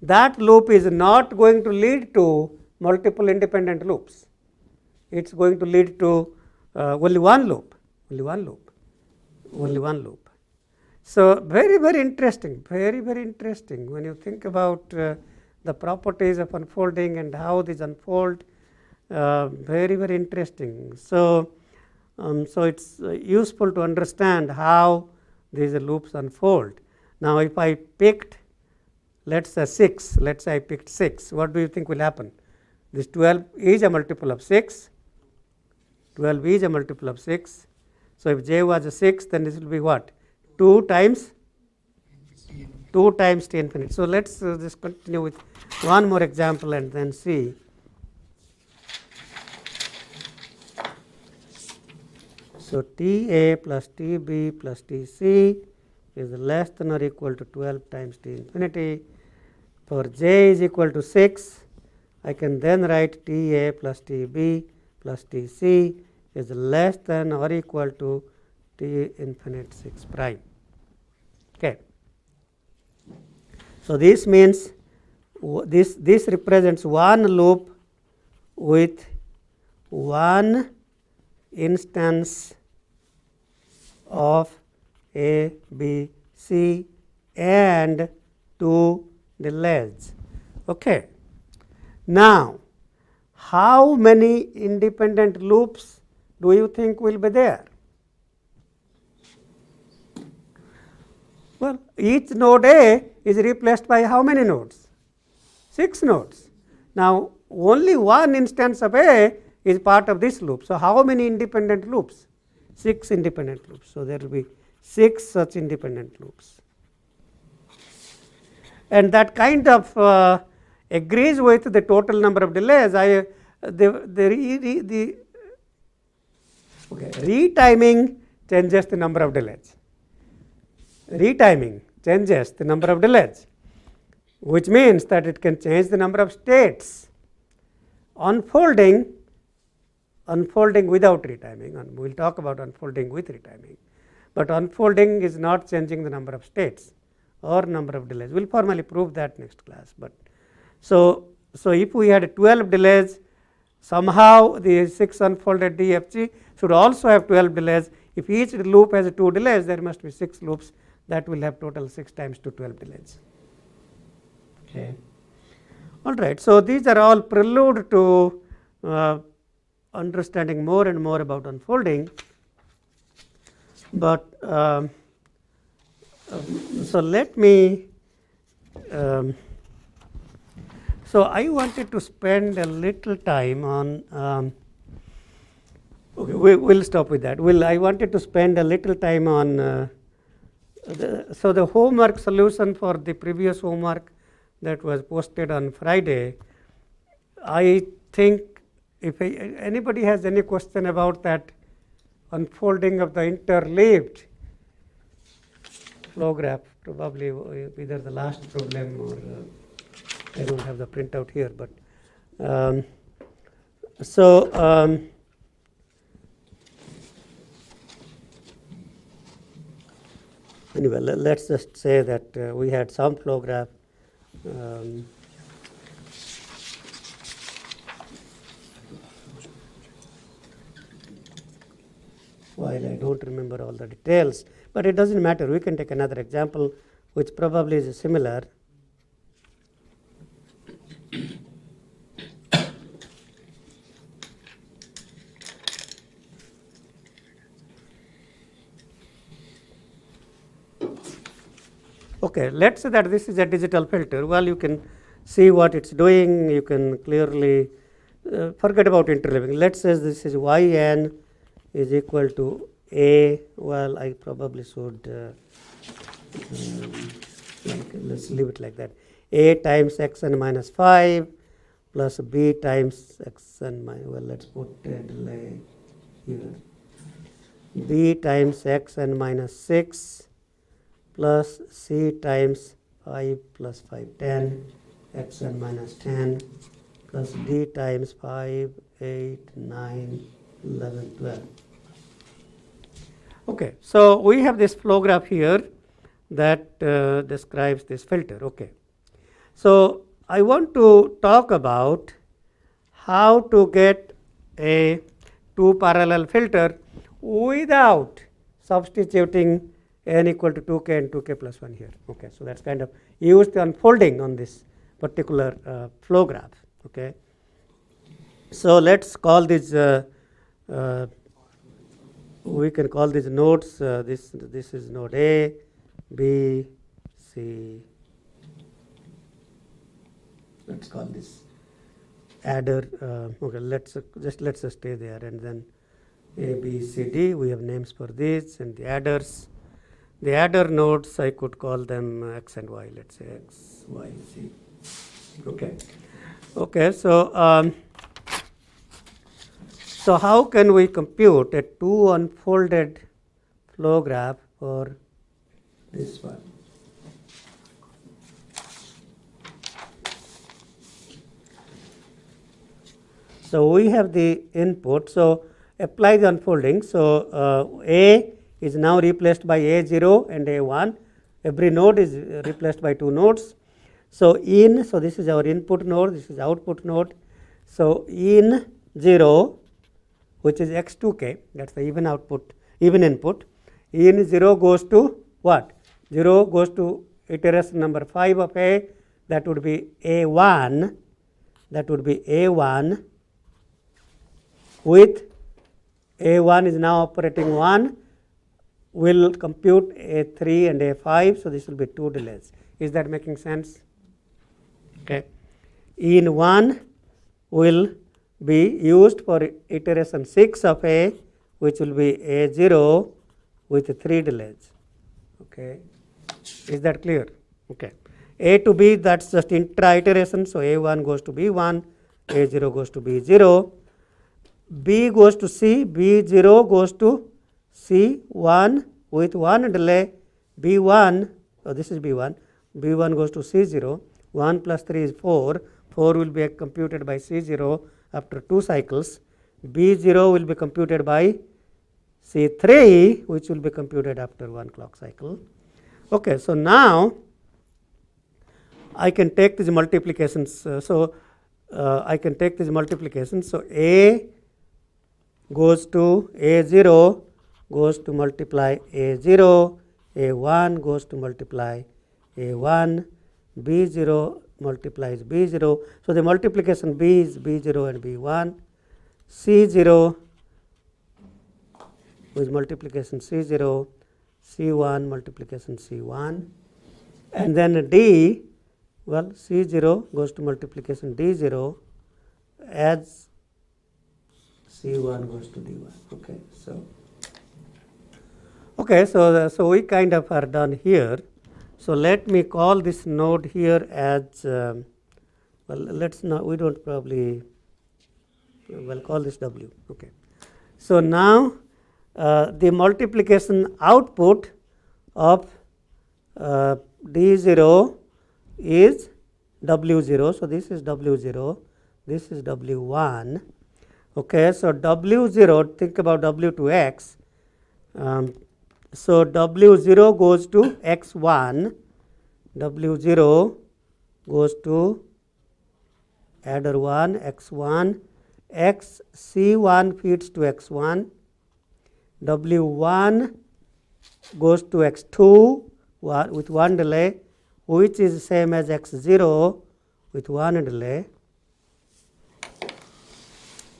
that loop is not going to lead to multiple independent loops. It's going to lead to only one loop. So very interesting, very interesting when you think about the properties of unfolding and how these unfold. Very interesting. So it's useful to understand how these loops unfold. Now if I picked, let's say 6, let's say I picked 6, what do you think will happen? This 12 is a multiple of 6, 12 is a multiple of 6. So if j was a 6, then this will be what? 2 times T infinity. So let's just continue with one more example and then see. So Ta plus Tb plus Tc is less than or equal to 12 times T infinity. For j is equal to 6, I can then write Ta plus Tb plus Tc is less than or equal to T infinite 6 prime. Okay. So this means this represents one loop with one instance of A, B, C and 2 delays. Okay. Now, how many independent loops do you think will be there? Well, each node A is replaced by how many nodes? 6 nodes. Now, only one instance of A is part of this loop. So, how many independent loops? 6 independent loops. So, there will be 6 such independent loops. And that kind of agrees with the total number of delays. Retiming changes the number of delays. Retiming changes the number of delays. which means that it can change the number of states. Unfolding without retiming, and we will talk about unfolding with retiming, but unfolding is not changing the number of states or number of delays. We will formally prove that next class. But so if we had 12 delays, somehow the 6 unfolded DFG should also have 12 delays. If each loop has 2 delays, there must be 6 loops that will have total 6 times 2, 12 delays. Okay. All right. So these are all prelude to understanding more and more about unfolding. But so let me. So I wanted to spend a little time on. Okay, we will stop with that. I wanted to spend a little time on. So the homework solution for the previous homework that was posted on Friday, I think if anybody has any question about that unfolding of the interleaved flow graph, probably either the last problem or I don't have the printout here, but anyway, let's just say that we had some flow graph. While I don't remember all the details, but it doesn't matter. We can take another example which probably is similar. Okay, let's say that this is a digital filter. Well, you can see what it's doing. You can clearly forget about interleaving. Let's say this is yn is equal to a. Well, I probably should let's leave it like that. A times xn minus 5 plus b times xn minus, well, let's put delay here. B times xn minus 6 plus c times 5 plus 5, 10, xn minus 10 plus d times 5, 8, 9, 11, 12. Okay, so we have this flow graph here that describes this filter. Okay, so I want to talk about how to get a 2 parallel filter without substituting n equal to 2k and 2k plus 1 here. Okay, so that's kind of use the unfolding on this particular flow graph. Okay, so let's call this. We can call these nodes. This is node A, B, C. Let's call this adder. Okay, let's just stay there, and then A, B, C, D. We have names for these, and the adders. The adder nodes, I could call them x and y. Let's say x, y, z. Okay. Okay. So so how can we compute a 2 unfolded flow graph for this one? So we have the input. So apply the unfolding. So A is now replaced by A0 and A1. Every node is replaced by 2 nodes. So so this is our input node, this is output node. So in 0, which is x2k, that's the even input. In 0 goes to what? 0 goes to iteration number 5 of A, that would be A1. That would be A1 with A1 is now operating 1. Will compute A3 and A5, so this will be 2 delays. Is that making sense? Okay. In 1 will be used for iteration 6 of A, which will be A0 with 3 delays. Okay. Is that clear? Okay. A to B, that's just intra iteration, so A1 goes to B1, A0 goes to B0, B goes to C, B0 goes to C1 with 1 delay, B1, this is B1, B1 goes to C0 1 plus 3 is 4. 4 will be computed by C0 after 2 cycles. B0 will be computed by C3, which will be computed after 1 clock cycle. Okay, so now I can take these multiplications. I can take these multiplications. So A goes to A0 goes to multiply A0, A1 goes to multiply A1, B0 multiplies B0. So the multiplication B is B0 and B1, C0 is multiplication C0, C1 multiplication C1, and then D, well, C0 goes to multiplication D0 as C1 goes to D1. Okay, so we kind of are done here. So let me call this node here as well. Let's not. We don't probably. We'll call this W. Okay. So now the multiplication output of D0 is W0. So this is W0. This is W1. Okay. So W0. Think about W to X. So W0 goes to X1, W0 goes to adder 1, X1, XC1 feeds to X1, W1 goes to X2 with 1 delay, which is same as X0 with 1 delay,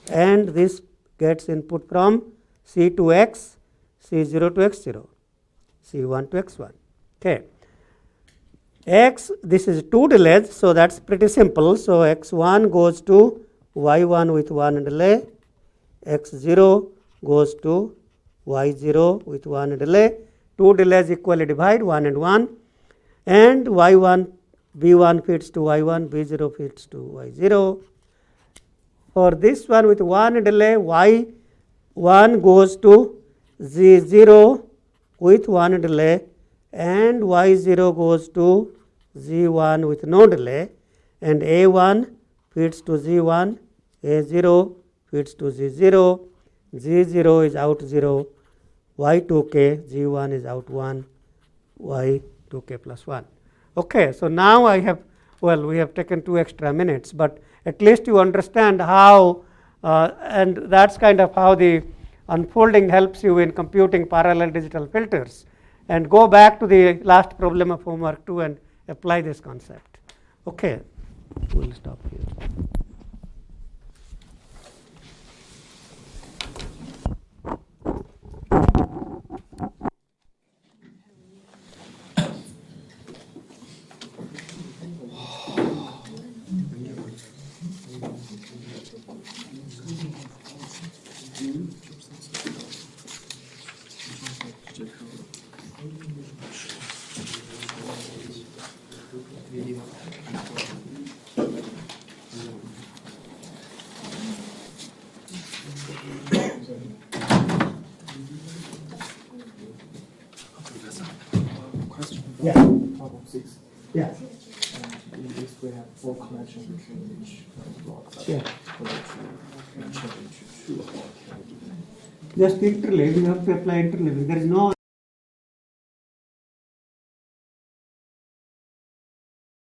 and this gets input from C to X, C0 to X0, C1 to X1. Okay. X, this is 2 delays, so that's pretty simple. So X1 goes to Y1 with 1 delay, X0 goes to Y0 with 1 delay. 2 delays equally divide 1 and 1, and Y1, B1 feeds to Y1, B0 feeds to Y0. For this one with 1 delay, Y1 goes to Z0 with 1 delay, and Y0 goes to Z1 with no delay, and A1 feeds to Z1, A0 feeds to Z0, Z0 is out 0, Y2k, Z1 is out 1, Y2k plus 1. Okay, so now I have, well, we have taken 2 extra minutes, but at least you understand how, and that's kind of how the unfolding helps you in computing parallel digital filters. And go back to the last problem of homework 2 and apply this concept. Okay, we'll stop here. Question. Yeah. Problem 6. Yeah. In this we have 4 connections between each block. Yeah. So let's change to 2 or can I do that? Just interleave, you have to apply interleaving. There is no